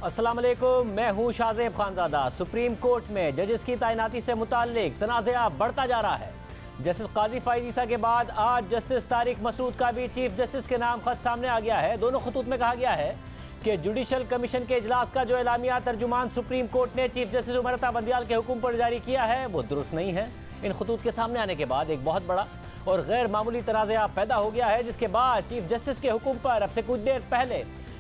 अस्सलाम वालेकुम, मैं हूं शाहजेब खानजादा। सुप्रीम कोर्ट में जजेस की तैनाती से मुताल्लिक तनाज़ा बढ़ता जा रहा है। जस्टिस काजी फाइज ईसा के बाद आज जस्टिस तारिक मसूद का भी चीफ जस्टिस के नाम खत सामने आ गया है। दोनों खतूत में कहा गया है कि जुडिशल कमीशन के इजलास का जो एलामिया तर्जुमान सुप्रीम कोर्ट ने चीफ जस्टिस उमर अता बंदियाल के हुक्म पर जारी किया है वो दुरुस्त नहीं है। इन खतूत के सामने आने के बाद एक बहुत बड़ा और गैर मामूली तनाज़ा पैदा हो गया है, जिसके बाद चीफ जस्टिस के हुक्म पर अब से कुछ देर पहले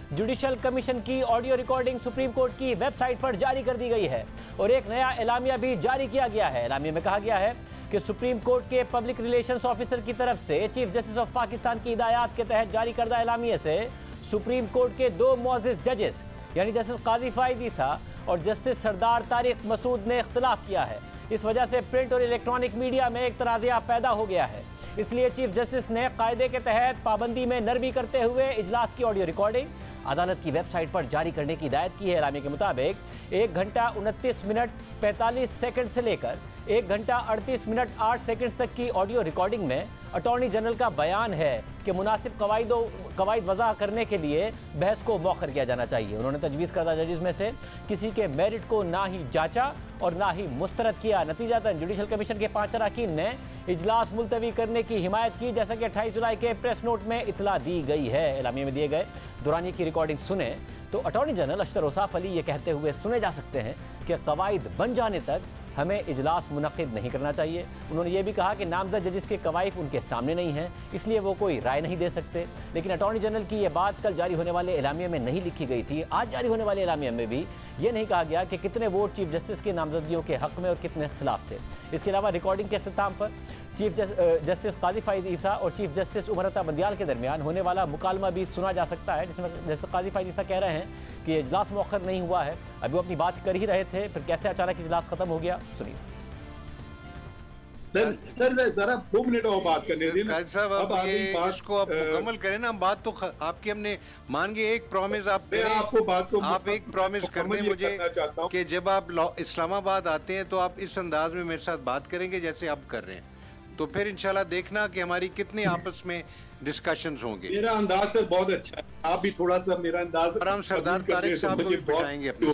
जुडिशल कमीशन की ऑडियो रिकॉर्डिंग सुप्रीम कोर्ट की वेबसाइट पर जारी कर दी गई है और एक नया एलामिया भी जारी किया गया है। एलामिया में कहा गया है कि सुप्रीम कोर्ट के पब्लिक रिलेशंस ऑफिसर की तरफ से चीफ जस्टिस ऑफ पाकिस्तान की हिदायत के तहत जारी करदा एलामिया से सुप्रीम कोर्ट के दो मुअज़्ज़िज़ जजेस यानी जस्टिस काजी फाइज ईसा और जस्टिस सरदार तारिक मसूद ने इख्तिलाफ किया है। इस वजह से प्रिंट और इलेक्ट्रॉनिक मीडिया में एक तनाज़ा पैदा हो गया है। इसलिए चीफ जस्टिस ने कायदे के तहत पाबंदी में नरमी करते हुए इजलास की ऑडियो रिकॉर्डिंग अदालत की वेबसाइट पर जारी करने की हिदायत की है। एलामिया के मुताबिक 1 घंटा 29 मिनट 45 सेकंड से लेकर 1 घंटा 38 मिनट 8 सेकंड तक की ऑडियो रिकॉर्डिंग में अटॉर्नी जनरल का बयान है कि मुनासिब कवायद वज़ा करने के लिए बहस को मौखर किया जाना चाहिए। उन्होंने तजवीज़ करदा जजेस में से किसी के मेरिट को ना ही जांचा और ना ही मुस्तरद किया। नतीजतन जुडिशल कमीशन के 5 अरकान ने इजलास मुलतवी करने की हिमायत की, जैसा कि 28 जुलाई के प्रेस नोट में इतला दी गई है। एलामिया में दिए गए दुरानी की रिकॉर्डिंग सुने तो अटॉर्नी जनरल अशतर औसाफ अली ये कहते हुए सुने जा सकते हैं कि कवायद बन जाने तक हमें इजलास मुनक़िद नहीं करना चाहिए। उन्होंने ये भी कहा कि नामजद जजिस के कवायद उनके सामने नहीं हैं, इसलिए वो कोई राय नहीं दे सकते। लेकिन अटॉर्नी जनरल की ये बात कल जारी होने वाले एलामिया में नहीं लिखी गई थी। आज जारी होने वाले एलामिया में भी ये नहीं कहा गया कि कितने वोट चीफ जस्टिस की नामजदगियों के हक़ में और कितने खिलाफ थे। इसके अलावा रिकॉर्डिंग के अख्तिताम पर चीफ जस्टिस काजी फाइज ईसा और चीफ जस्टिस उमर अता बंदियाल के दरमियान होने वाला मुकालमा भी सुना जा सकता है, जिसमें जस्टिस काजी फाइज ईसा कह रहे हैं कि इजलास मौखर नहीं हुआ है। अभी वो अपनी बात कर ही रहे थे, फिर कैसे अचानक इजलास खत्म हो गया, सुनिए। सर जरा 2 मिनट और बात करने दीजिए साहब। अब इसको आप मुकम्मल करें ना। बात तो आपकी हमने मान गए, एक प्रॉमिस आप आपको बात को आप एक प्रॉमिस कर दें मुझे कि जब आप इस्लामाबाद आते हैं तो आप इस अंदाज में मेरे साथ बात करेंगे जैसे आप कर रहे हैं, तो फिर इंशाल्लाह देखना कि हमारी कितने आपस में डिस्कशंस होंगे। मेरा अंदाज सर बहुत अच्छा है, आप भी थोड़ा सा मेरा अंदाज और हम सरदार तारिक साहब को भी बिठाएंगे अपने।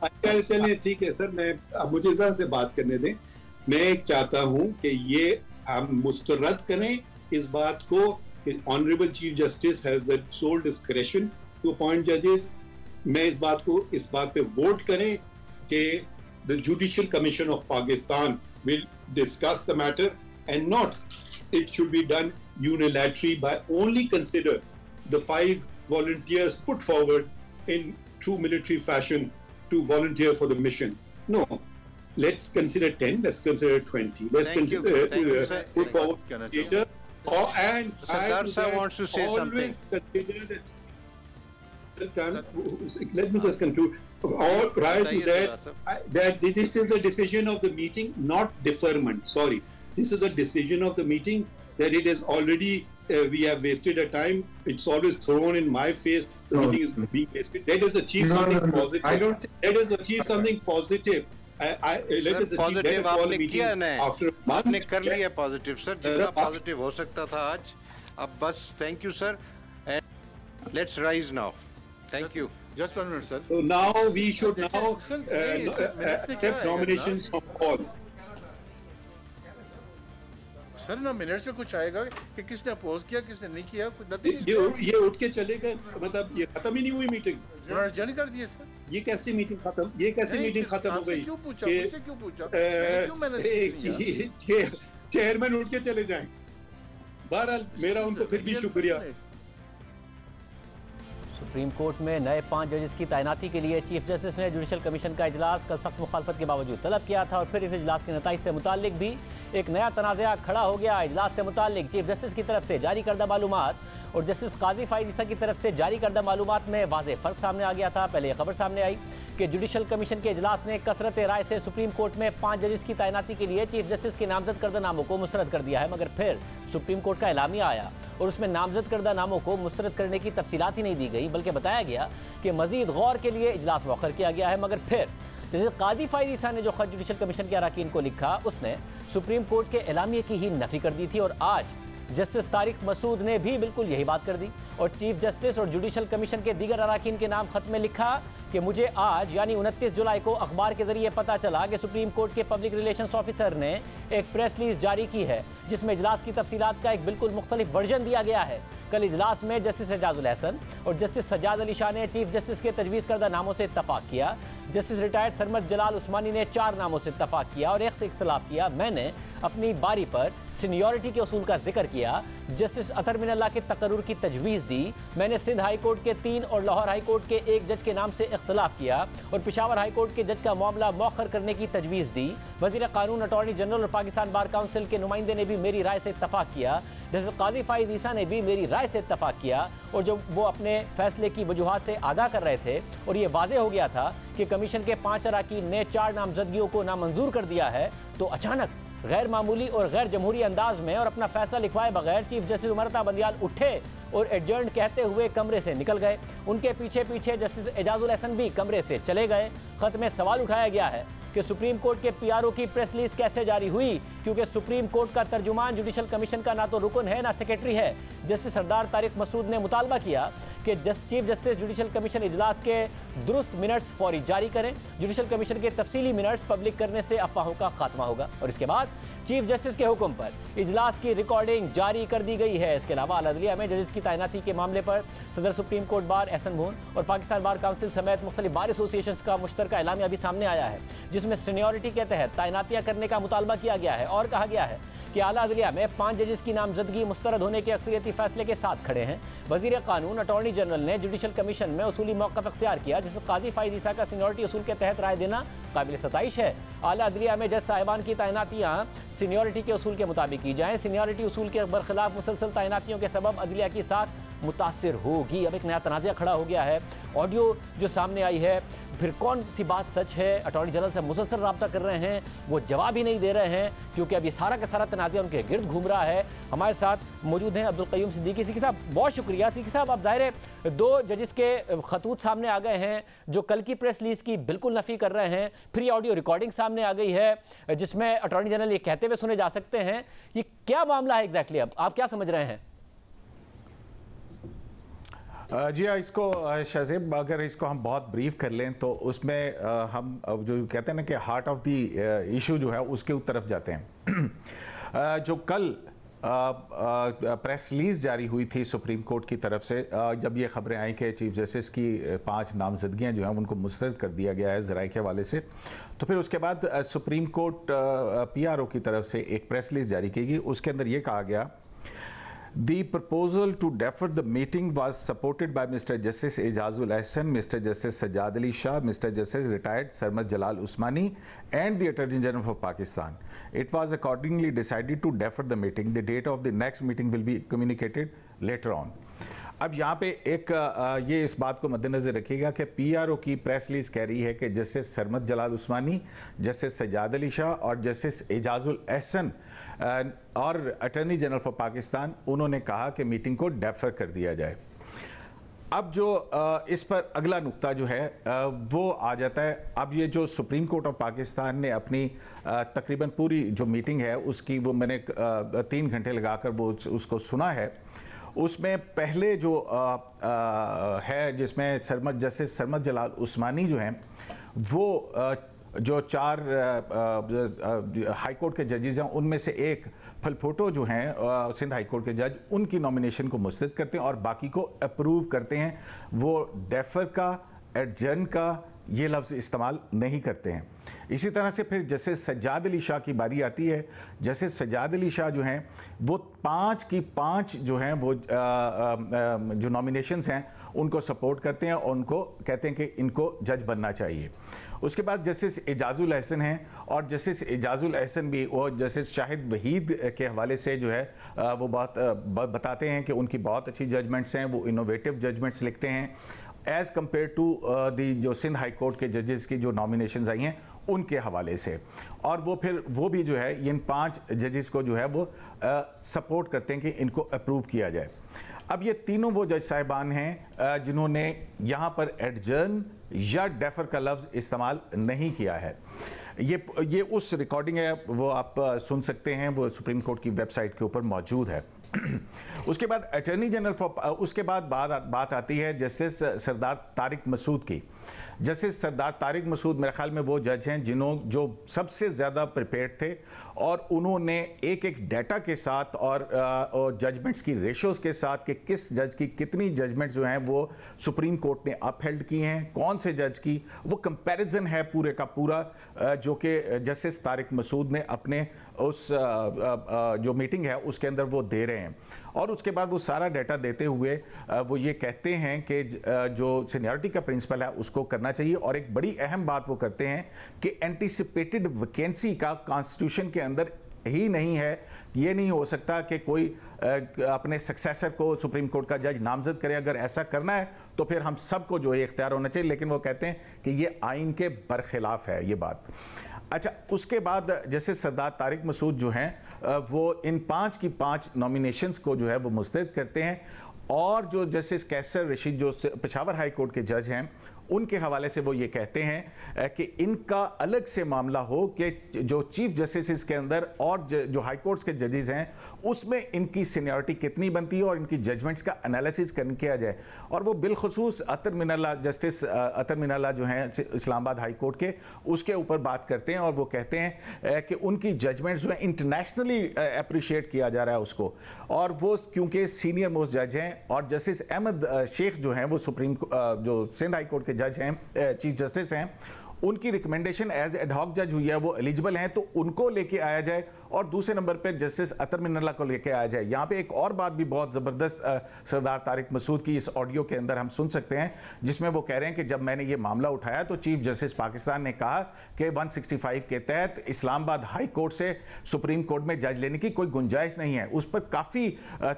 अच्छा चलिए ठीक है सर, मैं मुझे जरा से बात करने दें। मैं चाहता हूं कि ये हम मुस्तरद करें इस बात को कि honourable chief justice has the sole discretion to appoint जजेस। मैं इस बात पे वोट करें कि the judicial commission of Pakistan will discuss the matter and not it should be done unilaterally by only consider the 5 volunteers put forward in true military fashion to volunteer for the mission. No, let's consider 10, let's consider 20, let's put forward later. And Sardar sir wants to say always something. Consider that let me just conclude. All prior to that this is the decision of the meeting, not deferment. Sorry, this is the decision of the meeting that it is already we have wasted a time. It's always thrown in my face. The meeting is being wasted. Let us achieve something positive. Let us achieve something positive. Let us achieve better quality meeting after a month. आपने कर लिया positive sir, जितना positive हो सकता था आज। अब बस thank you sir and let's rise now. Thank you. Just 1 minute, sir. So now we should accept nominations from all. Sir ना मिनट्स में कुछ आएगा कि किसने अपोज किया किसने नहीं किया, कुछ नथिंग। ये उठ के चले गए, मतलब ये खत्म ही नहीं हुई मीटिंग। जारी कर दिए सर। ये कैसी मीटिंग खत्म? ये कैसी मीटिंग खत्म हो गई? क्यों पूछा? मुझसे क्यों पूछा? क्यों मैंने चेयरमैन उठ के चले जाएं। बहरहाल मेरा उनको फिर भी शुक्रिया। सुप्रीम कोर्ट में नए 5 जजेस की तैनाती के लिए चीफ जस्टिस ने जुडिशल कमीशन का इजलास कल सख्त मुखालफत के बावजूद तलब किया था और फिर इस इजलास के नताइज से मुतालिक भी एक नया तनाज़ा खड़ा हो गया। इजलास से मुतालिक चीफ जस्टिस की तरफ से जारी करदा मालूमात और जस्टिस काजी फाइज ईसा की तरफ से जारी करदा मालूमात में वाज़ेह फ़र्क सामने आ गया था। पहले यह खबर सामने आई कि जुडिशल कमीशन के इजलास ने कसरत राय से सुप्रीम कोर्ट में 5 जजेस की तैनाती के लिए चीफ जस्टिस के नामजद करदा नामों को मुस्तरद कर दिया है, मगर फिर सुप्रीम कोर्ट का एलामिया आया और उसमें नामजद करदा नामों को मुस्तरद करने की तफसीलात ही नहीं दी गई, बल्कि बताया गया कि मजीद गौर के लिए इजलास मौखर किया गया है। मगर फिर जैसे काजी फाइज ईसा ने जो खत जुडिशल कमीशन के अरकान को लिखा, उसने सुप्रीम कोर्ट के एलामिया की ही नफी कर दी थी और आज जस्टिस तारिक मसूद ने भी बिल्कुल यही बात कर दी। और चीफ जस्टिस और जुडिशल कमीशन के दीगर अरकान के नाम खत में लिखा कि मुझे आज यानी 29 जुलाई को अखबार के जरिए पता चला कि सुप्रीम कोर्ट के पब्लिक रिलेशंस ऑफिसर ने एक प्रेस रिलीज जारी की है जिसमें इजलास की तफसीलात का एक बिल्कुल मुख्तलिफ वर्जन दिया गया है। कल इजलास में जस्टिस एजाजुल एहसन और जस्टिस सज्जाद अली शाह ने चीफ जस्टिस के तजवीज़ करदा नामों से इत्तफाक किया। जस्टिस रिटायर्ड सरमद जलाल उस्मानी ने 4 नामों से इत्तफाक किया और एक से इख्तलाफ किया। मैंने अपनी बारी पर सीनियरिटी के उसूल का जिक्र किया। जस्टिस अतर मिनल्लाह के तकर्रुर की तजवीज़ दी। मैंने सिंध हाई कोर्ट के 3 और लाहौर हाई कोर्ट के 1 जज के नाम से इख्तलाफ किया और पेशावर हाई कोर्ट के जज का मामला मौखर करने की तजवीज़ दी। वज़ीर कानून, अटॉर्नी जनरल और पाकिस्तान बार काउंसिल के नुमाइंदे ने भी मेरी राय से इत्तफाक किया। जस्टिस काजी फाइज ईसा ने भी मेरी राय से इत्तफाक किया और जब वो अपने फैसले की वजूहात से आगाह कर रहे थे और ये वाज़ेह हो गया था कि कमीशन के 5 अरकान ने 4 नामजदगियों को नामंजूर कर दिया है, तो अचानक गैर मामूली और गैर जमहूरी अंदाज में और अपना फैसला लिखवाए बगैर चीफ जस्टिस उमरता बंदियाल उठे और एडजर्न कहते हुए कमरे से निकल गए। उनके पीछे पीछे जस्टिस एजाजुल एहसन भी कमरे से चले गए। खत में सवाल उठाया गया है कि सुप्रीम कोर्ट के पीआरओ की प्रेस रिलीज कैसे जारी हुई, क्योंकि सुप्रीम कोर्ट का तर्जुमान जुडिशल कमीशन का ना तो रुकन है ना सेक्रेटरी है। जस्टिस सरदार तारिक मसूद ने मुतालबा किया कि चीफ जस्टिस जुडिशल कमीशन इजलास के दुरुस्त मिनट्स फौरी जारी करें। जुडिशल कमीशन के तफसीली मिनट्स पब्लिक करने से अफवाहों का खात्मा होगा और इसके बाद चीफ जस्टिस के हुक्म पर इजलास की रिकॉर्डिंग जारी कर दी गई है। इसके अलावा अदलिया में जजेस की तैनाती के मामले पर सदर सुप्रीम कोर्ट बार एहसन भून और पाकिस्तान बार काउंसिल समेत मुख्तलिफ बार एसोसिएशन का मुश्तरका एलामिया भी सामने आया है, जिसमें सीनियरिटी के तहत तैनातियां करने का मुतालबा किया गया है और कहा गया है कि आला अदलिया में 5 जजेस की नामजदगी मुस्तरद होने के अक्सरियती फैसले के साथ खड़े हैं। वजीर कानून, अटॉर्नी जनरल ने जुडिशल कमीशन में उसूली मौक़िफ़ इख्तियार किया, जिससे काजी फाइज ईसा का सीनियरिटी उसूल के तहत राय देना काबिल सताइश है। आला अदलिया में जज साहिबान की तैनातियाँ सीनियरिटी के उसूल के मुताबिक की जाएँ। सीनियरिटी उसूल के बरखिलाफ मुसलसल तैनातियों के सबब अदलिया की साख मुतासिर होगी। अब एक नया तनाज़ा खड़ा हो गया है। ऑडियो जो सामने आई है, फिर कौन सी बात सच है? अटॉर्नी जनरल से मुसलसल रब्ता कर रहे हैं, वो जवाब ही नहीं दे रहे हैं, क्योंकि अब ये सारा का सारा तनाज़ा उनके गिर्द घूम रहा है। हमारे साथ मौजूद हैं अब्दुल क़य्यूम सिद्दीकी। सिद्दीकी साहब, बहुत शुक्रिया। सिद्दीकी साहब, अब ज़ाहिर है 2 जजेस के खतूत सामने आ गए हैं जो कल की प्रेस रिलीज की बिल्कुल नफ़ी कर रहे हैं। फिर ये ऑडियो रिकॉर्डिंग सामने आ गई है जिसमें अटॉर्नी जनरल ये कहते हुए सुने जा सकते हैं। ये क्या मामला है एग्जैक्टली? अब आप क्या समझ रहे हैं? जी हाँ, इसको शाहजेब अगर इसको हम बहुत ब्रीफ कर लें तो उसमें हम जो कहते हैं ना कि हार्ट ऑफ द इशू जो है उसके तरफ जाते हैं। जो कल प्रेस रिलीज जारी हुई थी सुप्रीम कोर्ट की तरफ से, जब ये खबरें आई कि चीफ जस्टिस की 5 नामजदगियाँ जो हैं उनको मुस्तरद कर दिया गया है ज़राए के हवाले से, तो फिर उसके बाद सुप्रीम कोर्ट PRO की तरफ से एक प्रेस रिलीज जारी की गई। उसके अंदर ये कहा गया, The proposal to defer the meeting was supported by Mr. Justice Ejazul Ahsan, Mr. Justice Sajjad Ali Shah, Mr. Justice Retired Sarmad Jalal Usmani and the Attorney General of Pakistan. It was accordingly decided to defer the meeting. The date of the next meeting will be communicated later on. अब यहाँ पे एक ये इस बात को मद्देनज़र रखिएगा कि PRO की प्रेस रिलीज कह रही है कि जस्टिस सरमद जलाल उस्मानी, जस्टिस सज्जाद अली शाह और जस्टिस एजाजुल एहसन और अटॉर्नी जनरल फॉर पाकिस्तान, उन्होंने कहा कि मीटिंग को डेफर कर दिया जाए। अब जो इस पर अगला नुक्ता जो है वो आ जाता है। अब ये जो सुप्रीम कोर्ट ऑफ पाकिस्तान ने अपनी तकरीबन पूरी जो मीटिंग है उसकी, वो मैंने 3 घंटे लगाकर वो उसको सुना है। उसमें पहले जो है जिसमें जस्टिस सरमद जलाल उस्मानी जो हैं वो जो 4 हाई कोर्ट के जजेस हैं उनमें से एक फलफोटो जो हैं सिंध हाई कोर्ट के जज, उनकी नॉमिनेशन को मुस्तरद करते हैं और बाकी को अप्रूव करते हैं। वो डेफर का, एडजर्न का ये लफ्ज़ इस्तेमाल नहीं करते हैं। इसी तरह से फिर जस्टिस सज्जाद अली शाह की बारी आती है। जस्टिस सज्जाद अली शाह जो हैं वो 5 की 5 जो हैं वो जो नॉमिनेशंस हैं उनको सपोर्ट करते हैं और उनको कहते हैं कि इनको जज बनना चाहिए। उसके बाद जस्टिस एजाजुल एहसन हैं और जस्टिस एजाजुल एहसन भी वो जस्टिस शाहिद वहीद के हवाले से जो है वो बहुत बताते हैं कि उनकी बहुत अच्छी जजमेंट्स हैं, वो इनोवेटिव जजमेंट्स लिखते हैं एज़ कम्पेयर टू दी जो सिंध हाई कोर्ट के जजेस की जो नॉमिनेशंस आई हैं उनके हवाले से। और वो फिर वो भी जो है इन 5 जजेस को जो है वो सपोर्ट करते हैं कि इनको अप्रूव किया जाए। अब ये तीनों वो जज साहिबान हैं जिन्होंने यहाँ पर एडजर्न या डेफर का लफ्ज़ इस्तेमाल नहीं किया है। ये उस रिकॉर्डिंग है, वो आप सुन सकते हैं, वो सुप्रीम कोर्ट की वेबसाइट के ऊपर मौजूद है। उसके बाद अटॉर्नी जनरल उसके बाद बात आती है जस्टिस सरदार तारिक मसूद की। जस्टिस सरदार तारिक मसूद मेरे ख्याल में वो जज हैं जो सबसे ज़्यादा प्रिपेयर्ड थे और उन्होंने एक एक डाटा के साथ और जजमेंट्स की रेशोज़ के साथ कि किस जज की कितनी जजमेंट्स जो हैं वो सुप्रीम कोर्ट ने अपहेल्ड की हैं, कौन से जज की, वो कंपैरिजन है पूरे का पूरा जो कि जस्टिस तारिक मसूद ने अपने उस जो मीटिंग है उसके अंदर वो दे रहे हैं। और उसके बाद वो सारा डाटा देते हुए वो ये कहते हैं कि जो सीनियरिटी का प्रिंसिपल है उसको करना चाहिए। और एक बड़ी अहम बात वो करते हैं कि एंटीसिपेटेड वैकेंसी का कॉन्स्टिट्यूशन के अंदर ही नहीं है। ये नहीं हो सकता कि कोई अपने सक्सेसर को सुप्रीम कोर्ट का जज नामजद करे। अगर ऐसा करना है तो फिर हम सबको जो है इख्तियार होना चाहिए, लेकिन वो कहते हैं कि ये आइन के बरखिलाफ है ये बात। अच्छा, उसके बाद जैसे सरदार तारिक मसूद जो हैं वो इन 5 की 5 नॉमिनेशंस को जो है वो मुस्तरद करते हैं। और जो जस्टिस कैसर रशीद जो पेशावर हाई कोर्ट के जज हैं उनके हवाले से वो ये कहते हैं कि इनका अलग से मामला हो कि जो चीफ जस्टिस के अंदर और जो हाई कोर्ट्स के जजेस हैं उसमें इनकी सीनियरिटी कितनी बनती है और इनकी जजमेंट्स का एनालिसिस करके किया जाए। और वो बिलखुसूस अतर मिनल्ला जस्टिस अतर मिनल्ला जो हैं इस्लामाबाद हाई कोर्ट के उसके ऊपर बात करते हैं और वो कहते हैं कि उनकी जजमेंट्स जो है इंटरनेशनली अप्रिशिएट किया जा रहा है उसको। और वो क्योंकि सीनियर मोस्ट जज हैं और जस्टिस अहमद शेख जो हैं वो जो सिंध हाई कोर्ट के जज हैं, चीफ जस्टिस हैं, उनकी रिकमेंडेशन एज एडहॉक जज हुई है, वो एलिजिबल हैं, तो उनको लेके आया जाए। और दूसरे नंबर पे जस्टिस अतर मिनल्ला को लेके आया जाए। यहाँ पे एक और बात भी बहुत ज़बरदस्त सरदार तारिक मसूद की इस ऑडियो के अंदर हम सुन सकते हैं, जिसमें वो कह रहे हैं कि जब मैंने ये मामला उठाया तो चीफ जस्टिस पाकिस्तान ने कहा कि 165 के तहत इस्लामाबाद हाई कोर्ट से सुप्रीम कोर्ट में जज लेने की कोई गुंजाइश नहीं है। उस पर काफ़ी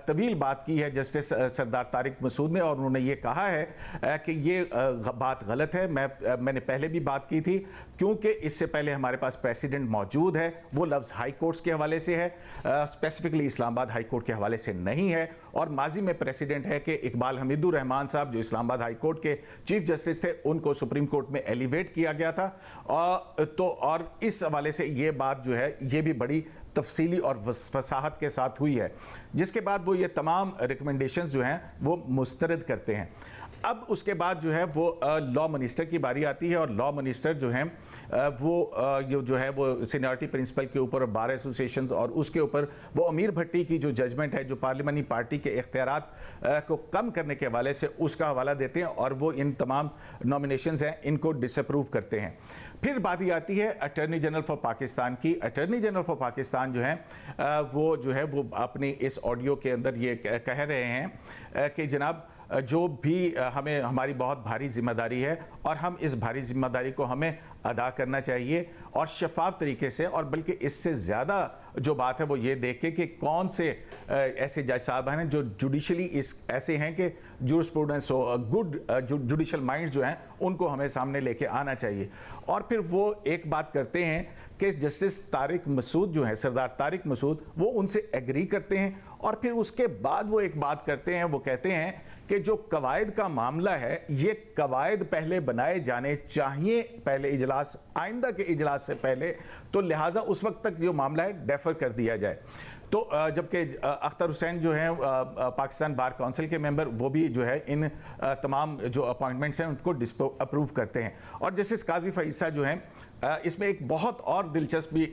तवील बात की है जस्टिस सरदार तारिक मसूद ने और उन्होंने ये कहा है कि ये बात गलत है। मैंने पहले भी बात की थी, क्योंकि इससे पहले हमारे पास प्रेसिडेंट मौजूद है, वो लफ्ज़ हाई कोर्ट्स के हवाले से है, स्पेसिफिकली इस्लामाबाद हाई कोर्ट के हवाले से नहीं है। और माजी में प्रेसिडेंट है कि इकबाल हमीदुर रहमान साहब जो इस्लामाबाद हाई कोर्ट के चीफ जस्टिस थे उनको सुप्रीम कोर्ट में एलिवेट किया गया था। और इस हवाले से ये बात जो है ये भी बड़ी तफसीली और वसाहत के साथ हुई है, जिसके बाद वो ये तमाम रिकमेंडेशंस जो हैं वो मुस्तरद करते हैं। अब उसके बाद जो है वो लॉ मिनिस्टर की बारी आती है और लॉ मिनिस्टर जो हैं वो जो है वो सीनियरिटी प्रिंसिपल के ऊपर और बार एसोसिएशंस और उसके ऊपर वो अमीर भट्टी की जो जजमेंट है जो पार्लियामानी पार्टी के इख्तियारात को कम करने के हवाले से उसका हवाला देते हैं और वो इन तमाम नॉमिनेशंस हैं इनको डिसअप्रूव करते हैं। फिर बात ही आती है अटॉर्नी जनरल फॉर पाकिस्तान की। अटॉर्नी जनरल फॉर पाकिस्तान जो है वो अपनी इस ऑडियो के अंदर ये कह रहे हैं कि जनाब जो भी हमें हमारी बहुत भारी जिम्मेदारी है और हम इस भारी जिम्मेदारी को हमें अदा करना चाहिए और शफाफ तरीके से, और बल्कि इससे ज़्यादा जो बात है वो ये देख के कि कौन से ऐसे जज साहब हैं जो जुडिशली ऐसे हैं कि जूरिस्प्रूडेंस हो, गुड जुडिशल माइंड्स जो हैं उनको हमें सामने लेके आना चाहिए। और फिर वो एक बात करते हैं कि जस्टिस तारिक मसूद जो है सरदार तारिक मसूद वो उनसे एग्री करते हैं। और फिर उसके बाद वो एक बात करते हैं, वो कहते हैं कि जो कवायद का मामला है ये कवायद पहले बनाए जाने चाहिए पहले इजलास, आइंदा के इजलास से पहले, तो लिहाजा उस वक्त तक जो मामला है डेफर कर दिया जाए। तो जबकि अख्तर हुसैन जो हैं पाकिस्तान बार काउंसिल के मेंबर, वो भी जो है इन तमाम जो अपॉइंटमेंट्स हैं उनको डिसअप्रूव करते हैं। और जस्टिस काजी फईसा जो हैं इसमें एक बहुत और दिलचस्प भी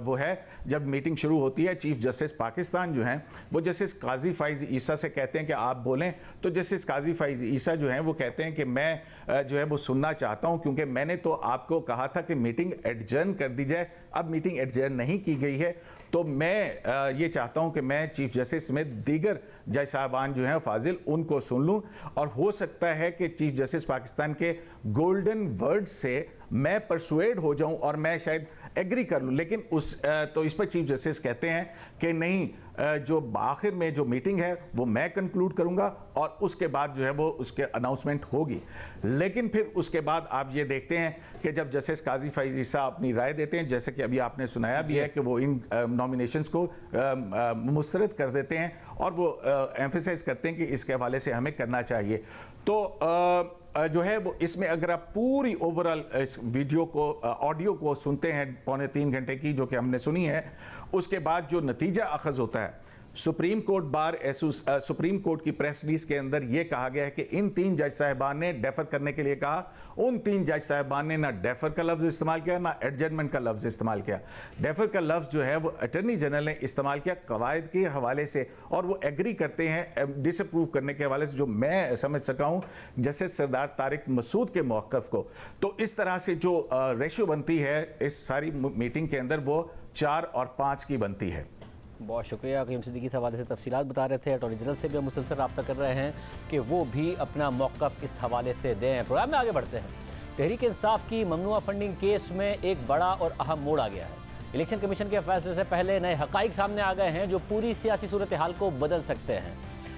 वो है, जब मीटिंग शुरू होती है चीफ जस्टिस पाकिस्तान जो हैं वो जस्टिस काजी फैज़ ईसा से कहते हैं कि आप बोलें, तो जस्टिस काजी फैज़ ईसा जो हैं वो कहते हैं कि मैं जो है वो सुनना चाहता हूं, क्योंकि मैंने तो आपको कहा था कि मीटिंग एडजर्न कर दी जाए, अब मीटिंग एडजर्न नहीं की गई है, तो मैं ये चाहता हूं कि मैं चीफ जस्टिस समेत दीगर जज साहबान जो हैं फाजिल उनको सुन लूं, और हो सकता है कि चीफ जस्टिस पाकिस्तान के गोल्डन वर्ड से मैं परसुएड हो जाऊं और मैं शायद एग्री कर लूं। लेकिन तो इस पर चीफ जस्टिस कहते हैं कि नहीं, जो आखिर में जो मीटिंग है वो मैं कंक्लूड करूंगा और उसके बाद जो है वो उसके अनाउंसमेंट होगी। लेकिन फिर उसके बाद आप ये देखते हैं कि जब जस्टिस काजी फैज़ ईसा अपनी राय देते हैं, जैसे कि अभी आपने सुनाया भी है कि वो इन नॉमिनेशंस को मुस्तरद कर देते हैं और वो एम्फेसाइज करते हैं कि इसके हवाले से हमें करना चाहिए। तो जो है वो इसमें अगर आप पूरी ओवरऑल इस वीडियो को ऑडियो को सुनते हैं 2.25 घंटे की जो कि हमने सुनी है, उसके बाद जो नतीजा अखज़ होता है सुप्रीम कोर्ट की प्रेस रिलीज के अंदर यह कहा गया है कि इन 3 जज साहिबान ने डेफर करने के लिए कहा। उन 3 जज साहिबान ने ना डेफर का लफ्ज इस्तेमाल किया ना एडजमेंट का लफ्ज इस्तेमाल किया। डेफर का लफ्ज जो है वो अटर्नी जनरल ने इस्तेमाल किया कवायद के हवाले से, और वो एग्री करते हैं डिसअप्रूव करने के हवाले से, जो मैं समझ सका हूं जस्टिस सरदार तारिक मसूद के मौक़िफ़ को। तो इस तरह से जो रेशियो बनती है इस सारी मीटिंग के अंदर वो 4 और 5 की बनती है। बहुत शुक्रिया क़य्यूम सिद्दीकी इस हवाले से तफसीलात बता रहे थे। अटॉर्नी जनरल से भी हम मुसलसल रब्ता कर रहे हैं कि वो भी अपना मौक़िफ़ इस हवाले से दें। प्रोग्राम में आगे बढ़ते हैं। तहरीक इंसाफ की ममनुआ फंडिंग केस में एक बड़ा और अहम मोड़ आ गया है। इलेक्शन कमीशन के फैसले से पहले नए हक़ाइक़ सामने आ गए हैं जो पूरी सियासी सूरत हाल को बदल सकते हैं,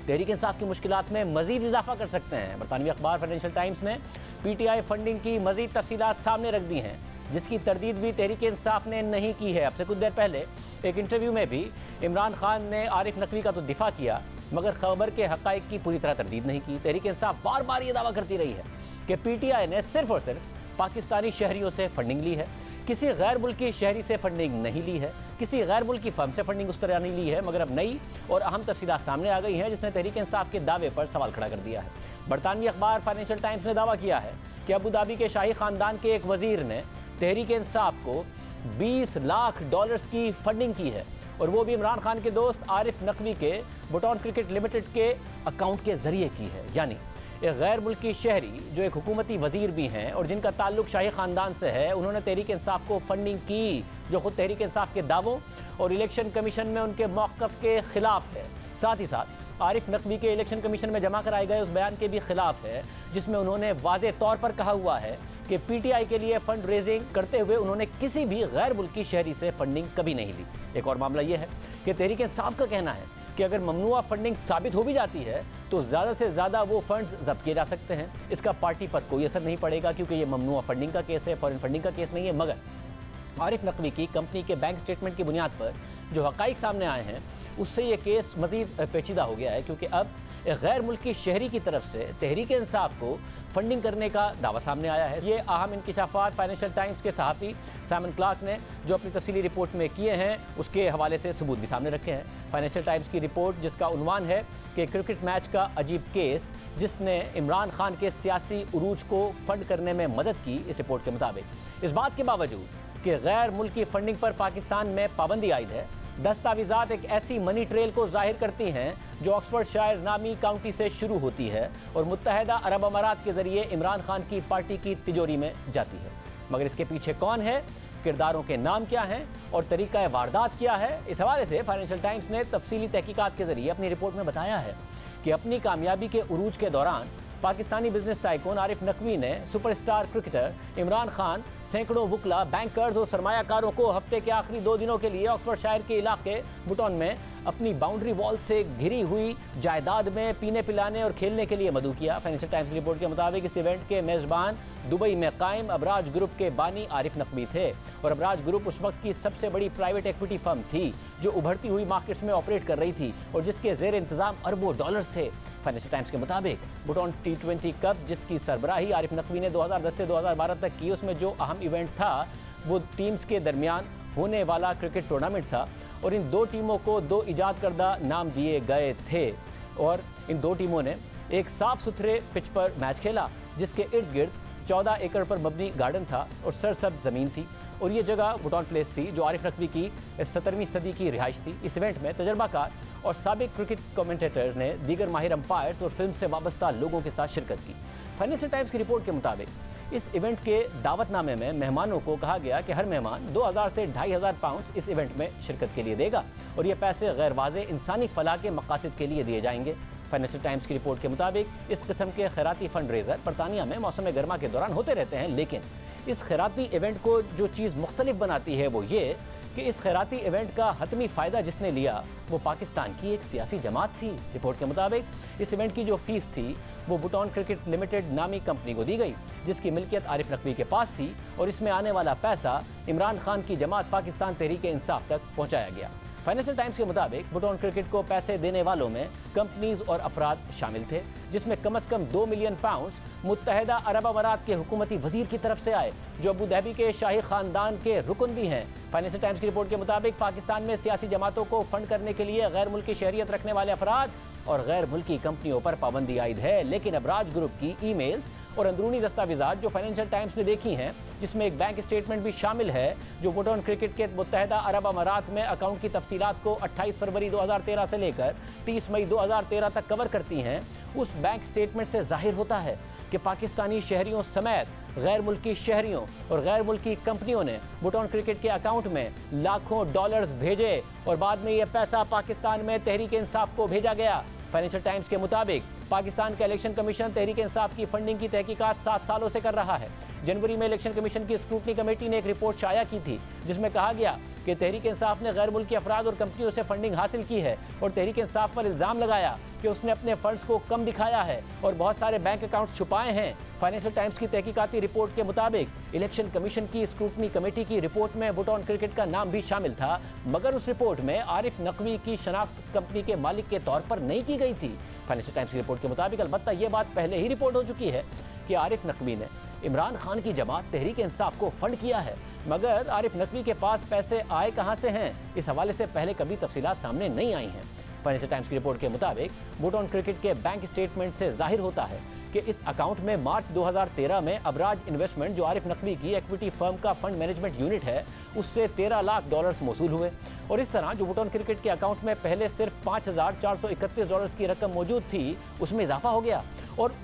तहरीक इंसाफ की मुश्किलात में मज़ीद इजाफा कर सकते हैं। बरतानवी अखबार फाइनेंशियल टाइम्स ने PTI फंडिंग की मज़ीद तफसीलात सामने रख दी हैं, जिसकी तरदीद भी तहरीक इंसाफ ने नहीं की है। अब से कुछ देर पहले एक इंटरव्यू में भी इमरान खान ने आरिफ नकवी का तो दिफा किया, मगर खबर के हक़ाइक़ की पूरी तरह तरदीद नहीं की। तहरीक इंसाफ बार बार ये दावा करती रही है कि PTI ने सिर्फ और सिर्फ पाकिस्तानी शहरियों से फंडिंग ली है, किसी गैर मुल्की शहरी से फंडिंग नहीं ली है, किसी गैर मुल्की फर्म से फंडिंग उस तरह नहीं ली है। मगर अब नई और अहम तफसीलात सामने आ गई हैं जिसने तहरीक इंसाफ के दावे पर सवाल खड़ा कर दिया है। बरतानवी अखबार फाइनेंशियल टाइम्स ने दावा किया है कि अबू धाबी के शाही ख़ानदान के एक वज़ीर ने तहरीक इंसाफ को $20 लाख की फंडिंग की है, और वो भी इमरान खान के दोस्त आरिफ नकवी के बुटॉन क्रिकेट लिमिटेड के अकाउंट के ज़रिए की है। यानी एक गैर मुल्की शहरी जो एक हुकूमती वज़ीर भी हैं और जिनका ताल्लुक शाही ख़ानदान से है, उन्होंने तहरीक इंसाफ को फंडिंग की, जो खुद तहरीक इंसाफ के दावों और इलेक्शन कमीशन में उनके मौक़िफ़ के ख़िलाफ़ है। साथ ही साथ आरिफ नकवी के इलेक्शन कमीशन में जमा कराए गए उस बयान के भी ख़िलाफ़ है, जिसमें उन्होंने वाज़े तौर पर कहा हुआ है कि PTI के लिए फंड रेजिंग करते हुए उन्होंने किसी भी गैर मुल्की शहरी से फंडिंग कभी नहीं ली। एक और मामला यह है कि तहरीक इंसाफ का कहना है कि अगर ममनुआ फंडिंग साबित हो भी जाती है तो ज़्यादा से ज़्यादा वो फंड्स जब्त किए जा सकते हैं। इसका पार्टी पर कोई असर नहीं पड़ेगा क्योंकि ये ममनुआ फंडिंग का केस है, फॉरेन फंडिंग का केस नहीं है। मगर आरिफ नकवी की कंपनी के बैंक स्टेटमेंट की बुनियाद पर जो हक़ाइक़ सामने आए हैं उससे ये केस मज़ीद पेचीदा हो गया है, क्योंकि अब एक गैर मुल्की शहरी की तरफ से तहरीक इंसाफ को फंडिंग करने का दावा सामने आया है। ये अहम इंकिशाफात फाइनेंशियल टाइम्स के सहाफ़ी साइमन क्लार्क ने जो अपनी तफसीली रिपोर्ट में किए हैं उसके हवाले से सबूत भी सामने रखे हैं। फाइनेंशियल टाइम्स की रिपोर्ट जिसका उन्वान है कि क्रिकेट मैच का अजीब केस जिसने इमरान खान के सियासी उरूज को फंड करने में मदद की, इस रिपोर्ट के मुताबिक इस बात के बावजूद कि गैर मुल्की फंडिंग पर पाकिस्तान में पाबंदी आयद है, दस्तावेज़ात एक ऐसी मनी ट्रेल को जाहिर करती हैं जो ऑक्सफोर्डशायर नामी काउंटी से शुरू होती है और मुत्तहदा अरब अमारात के ज़रिए इमरान खान की पार्टी की तिजोरी में जाती है। मगर इसके पीछे कौन है, किरदारों के नाम क्या हैं और तरीक़ा वारदात क्या है, इस हवाले से फाइनेंशियल टाइम्स ने तफसीली तहकीकात के ज़रिए अपनी रिपोर्ट में बताया है कि अपनी कामयाबी के उरूज के दौरान पाकिस्तानी बिजनेस टाइकून आरिफ नकवी ने सुपरस्टार क्रिकेटर इमरान खान, सैकड़ों वुकला, बैंकर्स और सरमायाकारों को हफ्ते के आखिरी 2 दिनों के लिए ऑक्सफोर्डशायर के इलाके बुटॉन में अपनी बाउंड्री वॉल से घिरी हुई जायदाद में पीने पिलाने और खेलने के लिए मदऊ किया। फाइनेंशियल टाइम्स की रिपोर्ट के मुताबिक इस इवेंट के मेज़बान दुबई में कायम अबराज ग्रुप के बानी आरिफ नकवी थे और अबराज ग्रुप उस वक्त की सबसे बड़ी प्राइवेट इक्विटी फर्म थी जो उभरती हुई मार्केट्स में ऑपरेट कर रही थी और जिसके ज़ेर इंतज़ाम अरबों डॉलर्स थे। फाइनेंशियल टाइम्स के मुताबिक बुटॉन T20 कप जिसकी सरबराही आरिफ नकवी ने 2010 से 2012 तक की, उसमें जो अहम इवेंट था वो टीम्स के दरमियान होने वाला क्रिकेट टूर्नामेंट था और इन 2 टीमों को 2 इजाद करदा नाम दिए गए थे और इन 2 टीमों ने एक साफ सुथरे पिच पर मैच खेला जिसके इर्द गिर्द 14 एकड़ पर मबनी गार्डन था और सरसब्ज ज़मीन थी और ये जगह बुटॉन प्लेस थी जो आरिफ नकवी की 17वीं सदी की रिहाइश थी। इस इवेंट में तजर्बाकार और साबिक क्रिकेट कमेंटेटर ने दीगर माहिर अंपायर्स और फिल्म से वाबस्ता लोगों के साथ शिरकत की। फाइनेंशियल टाइम्स की रिपोर्ट के मुताबिक इस इवेंट के दावतनामे में मेहमानों को कहा गया कि हर मेहमान 2000 से 2500 पाउंड इस इवेंट में शिरकत के लिए देगा और ये पैसे गैर वाज़े इंसानी फलाह के मकासद के लिए दिए जाएंगे। फाइनेंशियल टाइम्स की रिपोर्ट के मुताबिक इस किस्म के खैराती फंड रेजर बरतानिया में मौसम गर्मा के दौरान होते रहते हैं, लेकिन इस खैराती इवेंट को जो चीज़ मुख्तलिफ बनाती है वो ये कि इस खैराती इवेंट का हतमी फ़ायदा जिसने लिया वो पाकिस्तान की एक सियासी जमात थी। रिपोर्ट के मुताबिक इस इवेंट की जो फीस थी वो बुटॉन क्रिकेट लिमिटेड नामी कंपनी को दी गई जिसकी मिल्कियत आरिफ नकवी के पास थी और इसमें आने वाला पैसा इमरान खान की जमात पाकिस्तान तहरीक इंसाफ तक पहुँचाया गया। फाइनेंशियल टाइम्स के मुताबिक बुटोन क्रिकेट को पैसे देने वालों में कंपनीज और अफराद शामिल थे, जिसमें कम से कम 2 मिलियन पाउंड्स मुत्तहिदा अरब अमारात के हुकूमती वजीर की तरफ से आए, जो अबू धाबी के शाही खानदान के रुकन भी हैं। फाइनेंशियल टाइम्स की रिपोर्ट के मुताबिक पाकिस्तान में सियासी जमातों को फंड करने के लिए गैर मुल्की शहरियत रखने वाले अफराद और गैर मुल्की कंपनियों पर पाबंदी आयद है। लेकिन अबराज ग्रुप की ईमेल्स और अंदरूनी दस्तावेजात जो फाइनेंशियल टाइम्स ने देखी हैं, जिसमें एक बैंक स्टेटमेंट भी शामिल है जो बुटोन क्रिकेट के मुत्तहिदा अरब अमारात में अकाउंट की तफसीलात को 28 फरवरी 2013 से लेकर 30 मई 2013 तक कवर करती हैं, उस बैंक स्टेटमेंट से जाहिर होता है कि पाकिस्तानी शहरियों समेत गैर मुल्की शहरियों और गैर मुल्की कंपनियों ने बुटोन क्रिकेट के अकाउंट में लाखों डॉलर्स भेजे और बाद में यह पैसा पाकिस्तान में तहरीक इंसाफ को भेजा गया। फाइनेंशियल टाइम्स के मुताबिक पाकिस्तान का इलेक्शन कमीशन तहरीक इंसाफ की फंडिंग की तहकीकात 7 सालों से कर रहा है। जनवरी में इलेक्शन कमीशन की स्क्रूटनी कमेटी ने एक रिपोर्ट शाया की थी, जिसमें कहा गया कि तहरीक इंसाफ ने गैर मुल्की अफराद और कंपनियों से फंडिंग हासिल की है और तहरीक इंसाफ पर इल्ज़ाम लगाया कि उसने अपने फंड्स को कम दिखाया है और बहुत सारे बैंक अकाउंट्स छुपाए हैं। फाइनेंशियल टाइम्स की तहकीकाती रिपोर्ट के मुताबिक इलेक्शन कमीशन की स्क्रूटनी कमेटी की रिपोर्ट में बुटोन क्रिकेट का नाम भी शामिल था, मगर उस रिपोर्ट में आरिफ नकवी की शनाख्त कंपनी के मालिक के तौर पर नहीं की गई थी। फाइनेंशियल टाइम्स की रिपोर्ट के मुताबिक अलबत्ता यह बात पहले ही रिपोर्ट हो चुकी है कि आरिफ नकवी ने इमरान खान की जमात तहरीक इंसाफ को फंड किया है, मगर आरिफ नकवी के पास पैसे आए कहां से हैं, इस हवाले से पहले कभी तफसीलात सामने नहीं आई हैं। फाइनेंशियल टाइम्स की रिपोर्ट के मुताबिक बुटोन क्रिकेट के बैंक स्टेटमेंट से जाहिर होता है कि इस अकाउंट में मार्च 2013 में अबराज इन्वेस्टमेंट, जो आरिफ नकवी की इक्विटी फर्म का फंड मैनेजमेंट यूनिट है, उससे 13 लाख डॉलर्स मौसूल हुए। और इस तरह जो बुटोन क्रिकेट के अकाउंट में पहले सिर्फ 5,431 डॉलर्स की रकम मौजूद थी, उसमें इजाफा हो गया और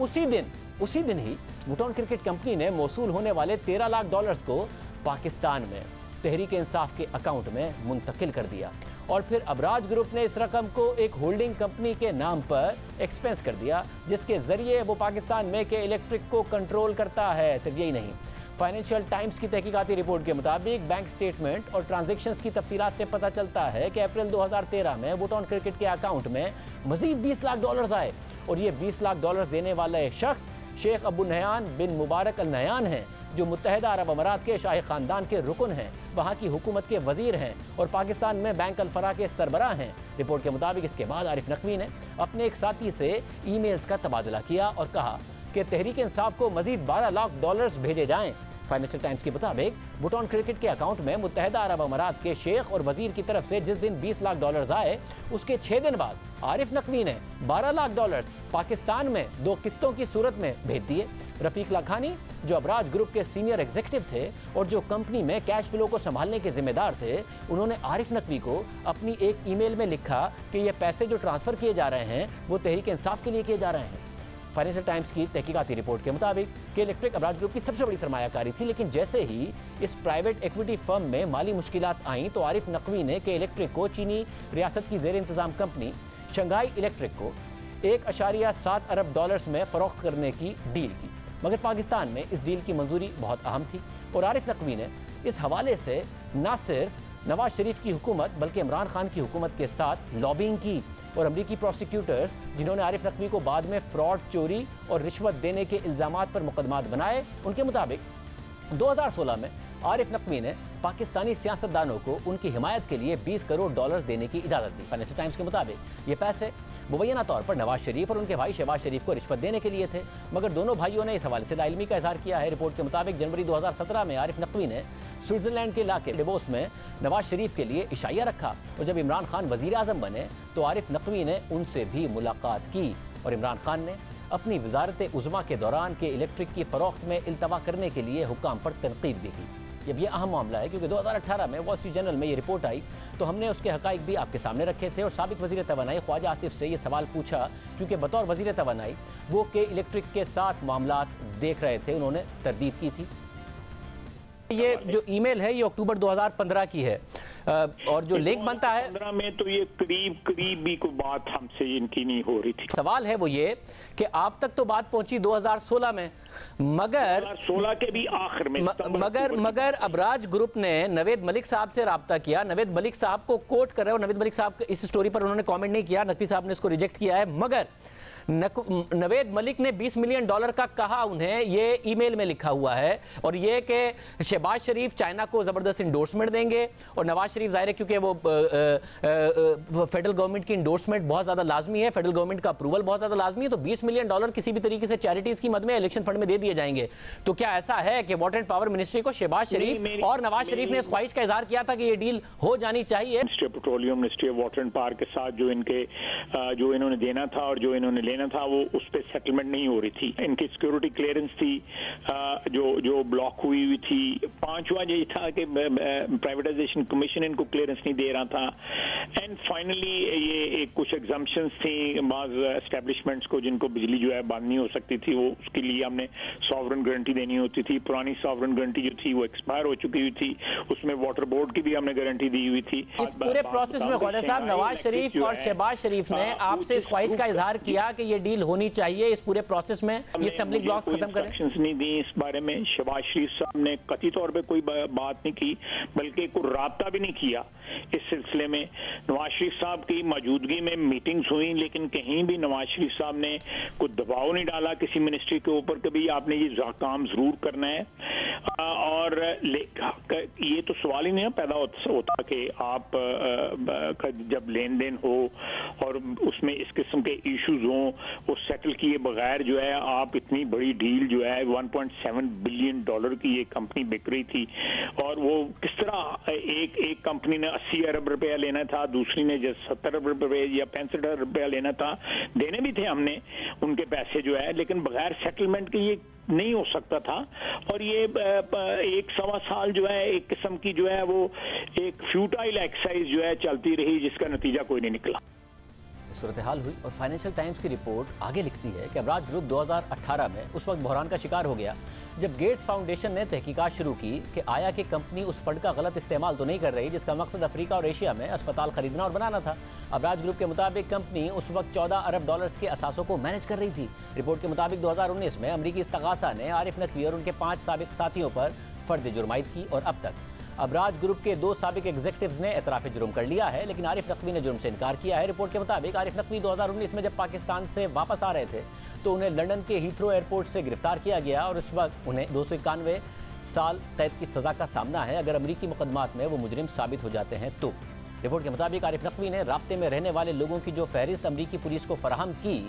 उसी दिन ही बुटोन क्रिकेट कंपनी ने मौसूल होने वाले 13 लाख डॉलर्स को पाकिस्तान में तहरीक इंसाफ के अकाउंट में मुंतकिल कर दिया और फिर अबराज ग्रुप ने इस रकम को एक होल्डिंग कंपनी के नाम पर एक्सपेंस कर दिया, जिसके जरिए वो पाकिस्तान में के इलेक्ट्रिक को कंट्रोल करता है। सिर्फ यही नहीं, फाइनेंशियल टाइम्स की तहकीकाती रिपोर्ट के मुताबिक बैंक स्टेटमेंट और ट्रांजैक्शंस की तफसीलात से पता चलता है कि अप्रैल 2013 में बुटोन क्रिकेट के अकाउंट में मजीद 20 लाख डॉलर्स आए और ये 20 लाख डॉलर्स देने वाला एक शख्स शेख अबू नहयान बिन मुबारक अल नहयान हैं, जो मुत्तहिदा अरब अमारात के शाही खानदान के रुकन हैं, वहाँ की हुकूमत के वजीर हैं और पाकिस्तान में बैंक अल-फरा के सरबराह हैं। रिपोर्ट के मुताबिक इसके बाद आरिफ नकवी ने अपने एक साथी से ईमेल्स का तबादला किया और कहा कि तहरीक इंसाफ को मजीद 12 लाख डॉलर्स भेजे जाएं। फाइनेंशियल टाइम्स के मुताबिक बुटोन क्रिकेट के अकाउंट में मुत्तहिदा अरब अमारात के शेख और वजीर की तरफ से जिस दिन 20 लाख डॉलर्स आए, उसके 6 दिन बाद आरिफ नकवी ने 12 लाख डॉलर्स पाकिस्तान में 2 किस्तों की सूरत में भेज दिए। रफीक लाखानी, जो अबराज ग्रुप के सीनियर एग्जीक्यूटिव थे और जो कंपनी में कैश फ्लो को संभालने के जिम्मेदार थे, उन्होंने आरिफ नकवी को अपनी एक ईमेल में लिखा कि ये पैसे जो ट्रांसफर किए जा रहे हैं वो तहरीक इंसाफ के लिए किए जा रहे हैं। फाइनेंशियल टाइम्स की तहकीकाती रिपोर्ट के मुताबिक कि इलेक्ट्रिक अबराज ग्रुप की सबसे बड़ी सरमायाकारी थी, लेकिन जैसे ही इस प्राइवेट इक्विटी फर्म में माली मुश्किलात आईं तो आरिफ नकवी ने के इलेक्ट्रिक को चीनी रियासत की जेर इंतजाम कंपनी शंघाई इलेक्ट्रिक को 1.7 अरब डॉलर्स में फरोख्त करने की डील की, मगर पाकिस्तान में इस डील की मंजूरी बहुत अहम थी और आरिफ नकवी ने इस हवाले से न सिर्फ नवाज शरीफ की हुकूमत बल्कि इमरान खान की हुकूमत के साथ लॉबिंग की और अमरीकी प्रोसिक्यूटर्स, जिन्होंने आरिफ नकवी को बाद में फ्रॉड, चोरी और रिश्वत देने के इल्ज़ामात पर मुकदमात बनाए, उनके मुताबिक 2016 में आरिफ नकवी ने पाकिस्तानी सियासतदानों को उनकी हिमायत के लिए 20 करोड़ डॉलर देने की इजाज़त दी। फाइनेंशियल टाइम्स के मुताबिक ये पैसे मुबैना तौर पर नवाज शरीफ और उनके भाई शहबाज शरीफ को रिश्वत देने के लिए थे, मगर दोनों भाइयों ने इस हवाले से लाइलमी का इजहार किया है। रिपोर्ट के मुताबिक जनवरी 2017 में आरिफ नकवी ने स्विट्जरलैंड के इलाके डेवोस में नवाज शरीफ के लिए इशाइया रखा और जब इमरान खान वजीर आजम बने तो आरिफ नकवी ने उनसे भी मुलाकात की और इमरान खान ने अपनी वजारत उज़्मा के दौरान के इलेक्ट्रिक की फ़रोख्त में इल्तवा करने के लिए हुक्काम पर तनकीद भी की। जब ये अहम मामला है क्योंकि 2018 में वॉल स्ट्रीट जर्नल में ये रिपोर्ट आई तो हमने उसके हक़ाइक़ भी आपके सामने रखे थे और साबिक़ वज़ीर तवानाई ख्वाजा आसिफ से ये सवाल पूछा, क्योंकि बतौर वज़ीर तवानाई वो के इलेक्ट्रिक के साथ मामलात देख रहे थे, उन्होंने तरदीद की थी। ये जो ईमेल है ये अक्टूबर 2015 की है और जो लिंक बनता है 2015 में तो ये करीब भी कोई बात हमसे इनकी नहीं हो रही थी। सवाल है वो ये कि आप तक तो बात पहुंची 2016 में, मगर 2016 के भी आखिर में मगर अबराज ग्रुप ने नवेद मलिक साहब से रब्ता किया, नवेद मलिक साहब को कोट कर रहे हो, नवेद मलिक साहब इस स्टोरी पर उन्होंने कॉमेंट नहीं किया, नकवी साहब ने इसको रिजेक्ट किया है, मगर नवेद मलिक ने $20 मिलियन का कहा उन्हें, ये ईमेल में लिखा हुआ है, और ये कि शहबाज शरीफ चाइना को ज़बरदस्त इंडोर्समेंट देंगे, और नवाज शरीफ ज़ाहिर है क्योंकि वो फेडरल गवर्नमेंट की इंडोर्समेंट बहुत ज़्यादा लाजमी है, फेडरल गवर्नमेंट का अप्रूवल बहुत ज़्यादा लाजमी है, तो $20 मिलियन किसी भी तरीके से चैरिटीज़ की मद में इलेक्शन फंड में दे दिए जाएंगे। तो क्या ऐसा है कि वाटर एंड पावर मिनिस्ट्री को शहबाज शरीफ और नवाज शरीफ ने इस ख्वाहिश का इजहार किया था कि ये डील हो जानी चाहिए? Ministry of petroleum, ministry of water and power के साथ जो इन्होंने देना था और जो इन्होंने लेना था, वो उस पर सेटलमेंट नहीं हो रही थी। इनकी सिक्योरिटी क्लियरेंस थी जो ब्लॉक हुई थी। पांचवा ये था कि प्राइवेटाइजेशन कमीशन इनको क्लियरेंस नहीं दे रहा था। एंड फाइनली ये कुछ एग्जाम्पशंस थी बाज एस्टेब्लिशमेंट्स को, जिनको बिजली जो है बंद नहीं हो सकती थी, वो उसके लिए हमने सॉवरन गारंटी देनी होती थी। पुरानी सॉवरन गारंटी जो थी वो एक्सपायर हो चुकी हुई थी, उसमें वाटर बोर्ड की भी हमने गारंटी दी हुई थी। इस पूरे प्रोसेस में ख्वाजा साहब, नवाज शरीफ और शहबाज शरीफ ने आपसे इस ख्वाहिश का इजहार किया कि ये डील होनी चाहिए, इस पूरे प्रोसेस में ये स्टम्बलिंग ब्लॉक्स खत्म करें? नहीं दी इस बारे में। शहबाज शरीफ साहब ने कथित तौर पे कोई बात नहीं की, बल्कि कोई राब्ता भी नहीं किया इस सिलसिले में। नवाज शरीफ साहब की मौजूदगी में मीटिंग्स हुई, लेकिन कहीं भी नवाज शरीफ साहब ने कोई दबाव नहीं डाला किसी मिनिस्ट्री के ऊपर कि भाई आपने ये काम जरूर करना है। और ये तो सवाल ही नहीं पैदा होता कि आप जब लेन देन हो और उसमें इस किस्म के इश्यूज हों, वो सेटल किए बगैर जो है आप इतनी बड़ी डील जो है $1.7 बिलियन की ये कंपनी बिक रही थी, और वो किस तरह एक कंपनी ने 80 अरब रुपया लेना था, दूसरी ने 70 अरब रुपये या 65 अरब रुपया लेना था। देने भी थे हमने उनके पैसे जो है, लेकिन बगैर सेटलमेंट के ये नहीं हो सकता था। और ये 1-1.25 साल जो है एक किस्म की जो है वो एक फ्यूटाइल एक्सरसाइज जो है चलती रही, जिसका नतीजा कोई नहीं निकला। सूरत हाल हुई और फाइनेंशियल टाइम्स की रिपोर्ट आगे लिखती है कि अबराज ग्रुप 2018 में उस वक्त बहरान का शिकार हो गया जब गेट्स फाउंडेशन ने तहकीकात शुरू की कि आया कि कंपनी उस फंड का गलत इस्तेमाल तो नहीं कर रही जिसका मकसद अफ्रीका और एशिया में अस्पताल खरीदना और बनाना था। अबराज ग्रुप के मुताबिक कंपनी उस वक्त $14 अरब के असासों को मैनेज कर रही थी। रिपोर्ट के मुताबिक 2019 में अमरीकी इस्तगासा ने आरिफ नकवी और उनके 5 साबिक साथियों पर फर्द जुर्मायत की, और अब तक अबराज ग्रुप के 2 साबिक एग्जीक्यूटिव्स ने एतराफ़ जुर्म कर लिया है, लेकिन आरिफ नकवी ने जुर्म से इनकार किया है। रिपोर्ट के मुताबिक आरिफ नकवी 2019 में जब पाकिस्तान से वापस आ रहे थे तो उन्हें लंदन के हीथ्रो एयरपोर्ट से गिरफ्तार किया गया, और इस वक्त उन्हें 291 साल कैद की सज़ा का सामना है अगर अमरीकी मुकदमात में वो मुजरिम साबित हो जाते हैं तो। रिपोर्ट के मुताबिक आरिफ नकवी ने राब्ते में रहने वाले लोगों की जो फहरिस्त अमरीकी पुलिस को फराहम की,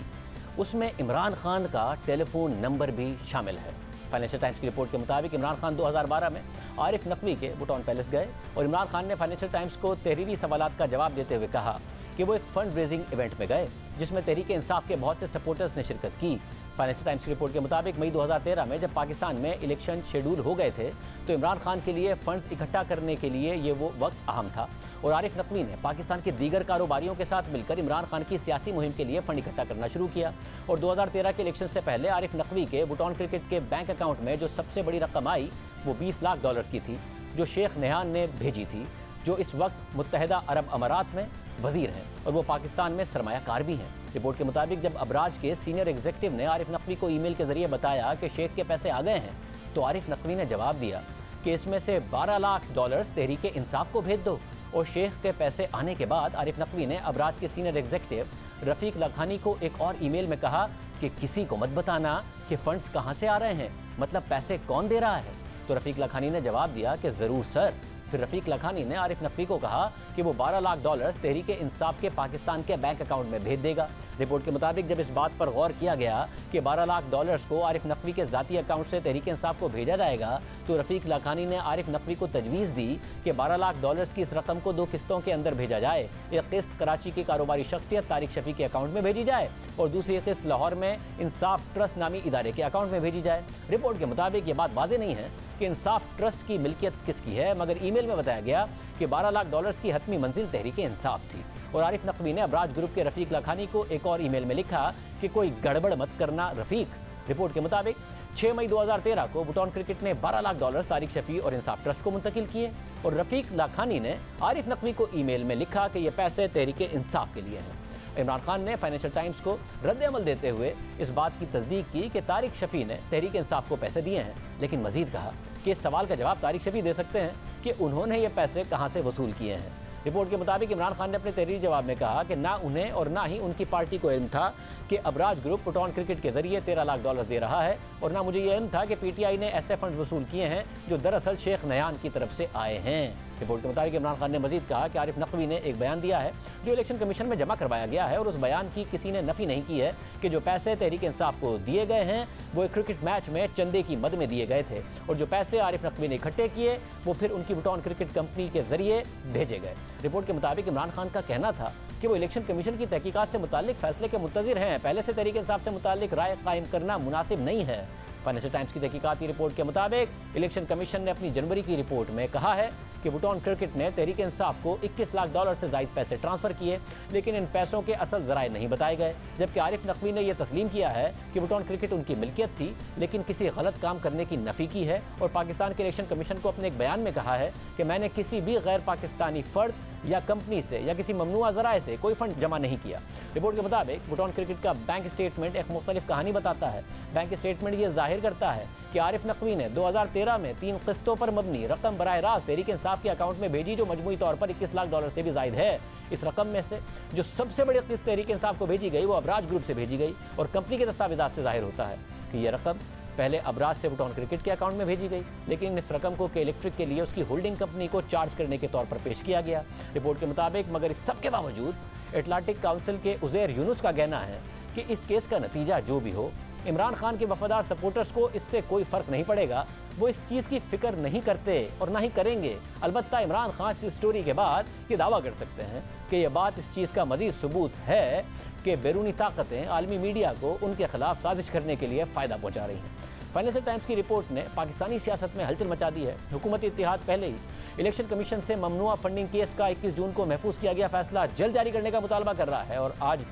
उसमें इमरान खान का टेलीफोन नंबर भी शामिल है। फाइनेंशियल टाइम्स की रिपोर्ट के मुताबिक इमरान खान 2012 में आरिफ नकवी के बुटॉन पैलेस गए, और इमरान खान ने फाइनेंशियल टाइम्स को तहरीरी सवालात का जवाब देते हुए कहा कि वो एक फंड रेजिंग इवेंट में गए जिसमें तहरीक इंसाफ के बहुत से सपोर्टर्स ने शिरकत की। फाइनेंशियल टाइम्स की रिपोर्ट के मुताबिक मई 2013 में जब पाकिस्तान में इलेक्शन शेड्यूल हो गए थे तो इमरान खान के लिए फंड्स इकट्ठा करने के लिए ये वो वक्त अहम था, और आरिफ नकवी ने पाकिस्तान के दीगर कारोबारियों के साथ मिलकर इमरान खान की सियासी मुहिम के लिए फंड इकट्ठा करना शुरू किया। और 2013 के इलेक्शन से पहले आरिफ नकवी के बुटॉन क्रिकेट के बैंक अकाउंट में जो सबसे बड़ी रकम आई वो $20 लाख की थी, जो शेख नेहान ने भेजी थी, जो इस वक्त मुत्तहिदा अरब अमारात में वजीर हैं और वो पाकिस्तान में सरमायाकार भी हैं। रिपोर्ट के मुताबिक जब अबराज के सीनियर एग्जीक्यूटिव ने आरिफ नकवी को ईमेल के जरिए बताया कि शेख के पैसे आ गए हैं, तो आरिफ नकवी ने जवाब दिया कि इसमें से $12 लाख तहरीक इंसाफ को भेज दो। और शेख के पैसे आने के बाद आरिफ नकवी ने अबराज के सीनियर एग्जीक्यूटिव रफ़ीक लखानी को एक और ईमेल में कहा कि किसी को मत बताना कि फंड्स कहाँ से आ रहे हैं, मतलब पैसे कौन दे रहा है। तो रफ़ीक लखानी ने जवाब दिया कि ज़रूर सर। फिर रफ़ीक लखानी ने आरिफ नकवी को कहा कि वो $12 लाख तहरीक इंसाफ के पाकिस्तान के बैंक अकाउंट में भेज देगा। रिपोर्ट के मुताबिक जब इस बात पर गौर किया गया कि $12 लाख को आरिफ नकवी के ज़ाती अकाउंट से तहरीक इंसाफ को भेजा जाएगा, तो रफ़ीक लखानी ने आरिफ नकवी को तजवीज़ दी कि $12 लाख की इस रकम को 2 किस्तों के अंदर भेजा जाए। एक किस्त कराची की कारोबारी शख्सियत तारिक शफी के अकाउंट में भेजी जाए और दूसरी किस्त लाहौर में इंसाफ ट्रस्ट नामी इदारे के अकाउंट में भेजी जाए। रिपोर्ट के मुताबिक ये बात वाज़ेह नहीं है कि इंसाफ ट्रस्ट की मिल्कियत किसकी है, मगर ईमेल में बताया गया कि $12 लाख की हतमी मंजिल तहरीक इंसाफ थी। और आरिफ नकवी ने अबराज ग्रुप के रफ़ीक लखानी को एक और ईमेल में लिखा कि कोई गड़बड़ मत करना रफ़ीक। रिपोर्ट के मुताबिक 6 मई 2013 को बुटॉन क्रिकेट ने $12 लाख तारिक शफी और इंसाफ ट्रस्ट को मुंतकिल किए, और रफ़ीक लखानी ने आरिफ नकवी को ईमेल में लिखा कि ये पैसे तहरीक इंसाफ के लिए हैं। इमरान खान ने फाइनेंशियल टाइम्स को रद्द-ए-अमल देते हुए इस बात की तस्दीक की कि तारिक शफी ने तहरीक इंसाफ को पैसे दिए हैं, लेकिन मजीद कहा कि इस सवाल का जवाब तारिक शफी दे सकते हैं कि उन्होंने ये पैसे कहाँ से वसूल किए हैं। रिपोर्ट के मुताबिक इमरान खान ने अपने तहरीरी जवाब में कहा कि ना उन्हें और ना ही उनकी पार्टी को इल्म था कि अबराज ग्रुप पुटऑन क्रिकेट के जरिए 13 लाख डॉलर दे रहा है, और ना मुझे ये इल्म था कि पीटीआई ने ऐसे फंड वसूल किए हैं जो दरअसल शेख नयान की तरफ से आए हैं। रिपोर्ट के मुताबिक इमरान खान ने मजीद कहा कि आरिफ नकवी ने एक बयान दिया है जो इलेक्शन कमीशन में जमा करवाया गया है, और उस बयान की किसी ने नफी नहीं की है कि जो पैसे तहरीक इंसाफ को दिए गए हैं वो एक क्रिकेट मैच में चंदे की मद में दिए गए थे, और जो पैसे आरिफ नकवी ने इकट्ठे किए वो फिर उनकी पुटऑन क्रिकेट कंपनी के जरिए भेजे गए। रिपोर्ट के मुताबिक इमरान खान का कहना था कि वो इलेक्शन कमीशन की तहकीकात से मुताल्लिक फैसले के मुंतज़िर हैं, पहले से तहरीक इंसाफ से मुताल्लिक राय कायम करना मुनासिब नहीं है। फाइनेंशियल टाइम्स की तहकीकाती रिपोर्ट के मुताबिक इलेक्शन कमीशन ने अपनी जनवरी की रिपोर्ट में कहा है कि पुटऑन क्रिकेट ने तहरीक इंसाफ को 21 लाख डॉलर से ज़ायद पैसे ट्रांसफ़र किए, लेकिन इन पैसों के असल ज़राए नहीं बताए गए, जबकि आरिफ नकवी ने यह तस्लीम किया है कि पुटऑन क्रिकेट उनकी मिल्कियत थी, लेकिन किसी गलत काम करने की नफ़ी की है, और पाकिस्तान के इलेक्शन कमीशन को अपने एक बयान में कहा है कि मैंने किसी भी गैर पाकिस्तानी फ़र्द या कंपनी से या किसी ममनुआ ज़राए से कोई फंड जमा नहीं किया। रिपोर्ट के मुताबिक पुटऑन क्रिकेट का बैंक स्टेटमेंट एक मुख्तलिफ कहानी बताता है। बैंक स्टेटमेंट ये जाहिर करता है कि आरिफ नकवी ने 2013 में 3 किस्तों पर मबनी रकम बराह रास्त तहरीक इंसाफ के अकाउंट में भेजी, जो मजमूई तौर पर 21 लाख डॉलर से भी जायद है। इस रकम में से जो सबसे बड़ी किस्त तहरीक इंसाफ को भेजी गई वो अबराज ग्रुप से भेजी गई, और कंपनी के दस्तावेजात से जाहिर होता है कि यह रकम पहले अबराज से पुटऑन क्रिकेट के अकाउंट में भेजी गई, लेकिन इस रकम को के इलेक्ट्रिक के लिए उसकी होल्डिंग कंपनी को चार्ज करने के तौर पर पेश किया गया। रिपोर्ट के मुताबिक मगर इस सब के बावजूद एटलांटिक काउंसिल के उज़ैर यूनुस का कहना है कि इस केस का नतीजा जो भी हो, इमरान खान के वफादार सपोर्टर्स को इससे कोई फ़र्क नहीं पड़ेगा, वो इस चीज़ की फिक्र नहीं करते और ना ही करेंगे। अलबत्ता इमरान खान इस स्टोरी के बाद ये दावा कर सकते हैं कि यह बात इस चीज़ का मज़ीद सबूत है कि बैरूनी ताकतें आलमी मीडिया को उनके खिलाफ साजिश करने के लिए फ़ायदा पहुँचा रही हैं। फाइनेंशियल टाइम्स की रिपोर्ट ने पाकिस्तानी सियासत में हलचल मचा दी है। हुकूमती इत्तेहाद पहले ही इलेक्शन कमीशन से ममनुआ फंडिंग केस का 21 जून को महफूज किया गया फैसला जल्द जारी करने का मुतालबा कर रहा है, और आज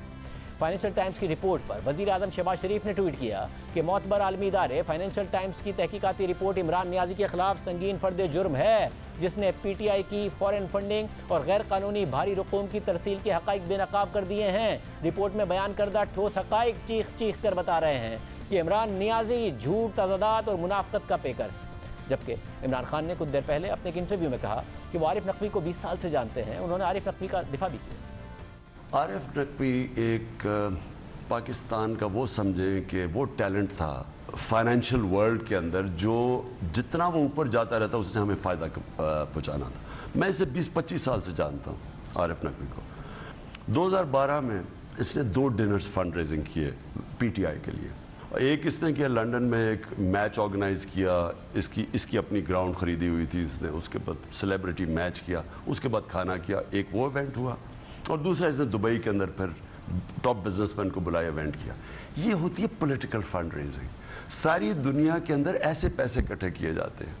फाइनेंशियल टाइम्स की रिपोर्ट पर वज़ीर आज़म शहबाज शरीफ ने ट्वीट किया कि मोतबर आलमी इदारे फाइनेंशियल टाइम्स की तहकीकाती रिपोर्ट इमरान नियाज़ी के खिलाफ संगीन फर्द जुर्म है, जिसने पीटीआई की फॉरेन फंडिंग और गैर कानूनी भारी रकूम की तरसील के हक़ाइक़ बेनकाब कर दिए हैं। रिपोर्ट में बयान करदा ठोस हक़ाइक़ चीख चीख कर बता रहे हैं कि इमरान नियाज़ी झूठ, तज़ादात और मुनाफ़क़त का पेकर, जबकि इमरान खान ने कुछ देर पहले अपने एक इंटरव्यू में कहा कि वो आरिफ नकवी को 20 साल से जानते हैं। उन्होंने आरिफ नकवी का दिफा भी किया। आरिफ नकवी एक पाकिस्तान का वो समझे कि वो टैलेंट था फाइनेंशियल वर्ल्ड के अंदर, जो जितना वो ऊपर जाता रहता उसने हमें फ़ायदा पहुंचाना था। मैं इसे 20-25 साल से जानता हूँ आरिफ नकवी को। 2012 में इसने 2 डिनर्स फंड रेजिंग किए पीटीआई के लिए। एक इसने किया लंदन में, एक मैच ऑर्गेनाइज़ किया, इसकी अपनी ग्राउंड ख़रीदी हुई थी इसने, उसके बाद सेलिब्रिटी मैच किया, उसके बाद खाना किया, एक वो इवेंट हुआ, और दूसरा इसने दुबई के अंदर फिर टॉप बिजनेसमैन को बुलाया, इवेंट किया। ये होती है पॉलिटिकल फंड रेजिंग। सारी दुनिया के अंदर ऐसे पैसे इकट्ठे किए जाते हैं।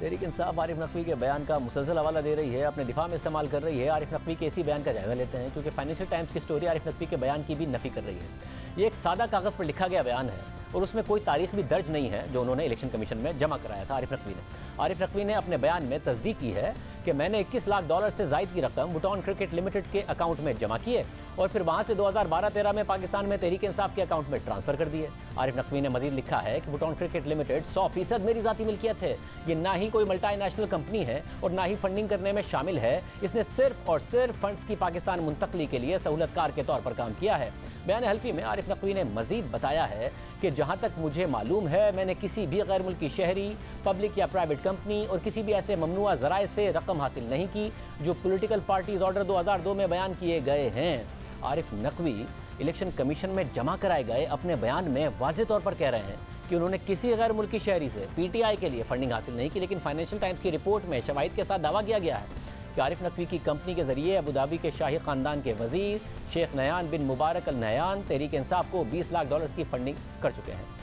तहरीक इंसाफ आरिफ नकवी के बयान का मुसलसल हवाला दे रही है, अपने दिफा में इस्तेमाल कर रही है। आरिफ नकवी के इसी बयान का जायजा लेते हैं, क्योंकि फाइनेंशियल टाइम्स की स्टोरी आरिफ नकवी के बयान की भी नफ़ी कर रही है। ये एक सादा कागज़ पर लिखा गया बयान है और उसमें कोई तारीख भी दर्ज नहीं है जो उन्होंने इलेक्शन कमीशन में जमा कराया था आरिफ नकवी ने। आरिफ नकवी ने अपने बयान में तस्दीक की है कि मैंने 21 लाख डॉलर से ज़ायद की रकम पुटऑन क्रिकेट लिमिटेड के अकाउंट में जमा की है और फिर वहाँ से 2012-13 में पाकिस्तान में तहरीक इंसाफ के अकाउंट में ट्रांसफ़र कर दिए। आरिफ नकवी ने मजीद लिखा है कि पुटऑन क्रिकेट लिमिटेड 100% मेरी ज़ाती मिल्कियत है। ये ना ही कोई मल्टीनेशनल कंपनी है और ना ही फंडिंग करने में शामिल है। इसने सिर्फ और सिर्फ फंड्स की पाकिस्तान मुंतकली के लिए सहूलतकार के तौर पर काम किया है। बयान हल्फी में आरिफ नकवी ने मजीद बताया है कि जहाँ तक मुझे मालूम है मैंने किसी भी गैर मुल्की शहरी, पब्लिक या प्राइवेट कंपनी और किसी भी ऐसे ममनुआ ज़राए से रकम हासिल नहीं की जो पॉलिटिकल पार्टीज ऑर्डर 2002 में बयान किए गए हैं। आरिफ नकवी इलेक्शन कमीशन में जमा कराए गए अपने बयान में वाज़े तौर पर कह रहे हैं कि उन्होंने किसी गैर मुल्की शहरी से पीटीआई के लिए फंडिंग हासिल नहीं की, लेकिन फाइनेंशियल टाइम्स की रिपोर्ट में शवाहिद के साथ दावा किया गया है कि आरिफ नकवी की कंपनी के जरिए अबू धाबी के शाही ख़ानदान के वज़ीर शेख नयान बिन मुबारक अल नयान तहरीक इंसाफ को 20 लाख डॉलर की फंडिंग कर चुके हैं।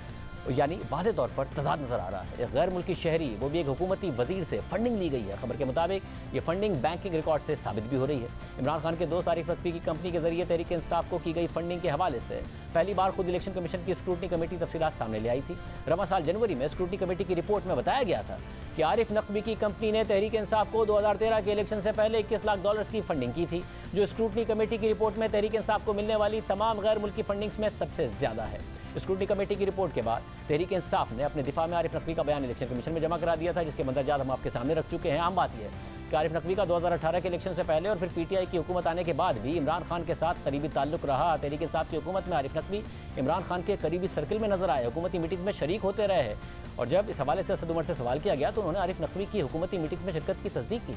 यानी वाज़े तौर पर तजाद नज़र आ रहा है। एक गैर मुल्की शहरी, वो भी एक हुकूमती वजीर से फंडिंग ली गई है। खबर के मुताबिक ये फंडिंग बैंकिंग रिकॉर्ड से साबित भी हो रही है। इमरान खान के दोस्त आरिफ नकवी की कंपनी के जरिए तहरीक इंसाफ को की गई फंडिंग के हवाले से पहली बार खुद इलेक्शन कमीशन की स्क्रूटनी कमेटी तफसीलात सामने ले आई थी। रवा साल जनवरी में स्क्रूटनी कमेटी की रिपोर्ट में बताया गया था कि आरिफ नकवी की कंपनी ने तहरीक इंसाफ को 2013 के इलेक्शन से पहले 21 लाख डॉलर की फंडिंग की थी, जो स्क्रूटनी कमेटी की रिपोर्ट में तहरीक इंसाफ को मिलने वाली तमाम गैर मुल्की फंडिंग्स में सबसे ज़्यादा है। स्क्रूटनी कमेटी की रिपोर्ट के बाद तहरीक इंसाफ ने अपने दिफा में आरिफ नकवी का बयान इलेक्शन कमीशन में जमा करा दिया था, जिसके मंदरजात हम आपके सामने रख चुके हैं। आम बात यह है कि आरिफ नकवी का 2018 के इलेक्शन से पहले और फिर पीटीआई की हुकूमत आने के बाद भी इमरान खान के साथ करीबी ताल्लुक रहा। तहरीक इंसाफ की हुकूमत में आरिफ नकवी इमरान खान के करीबी सर्किल में नजर आए, हुकूमती मीटिंग्स में शरीक होते रहे और जब इस हवाले से असद उमर से सवाल किया गया तो उन्होंने आरिफ नकवी की हुकूमती मीटिंग्स में शिरकत की तस्दीक की।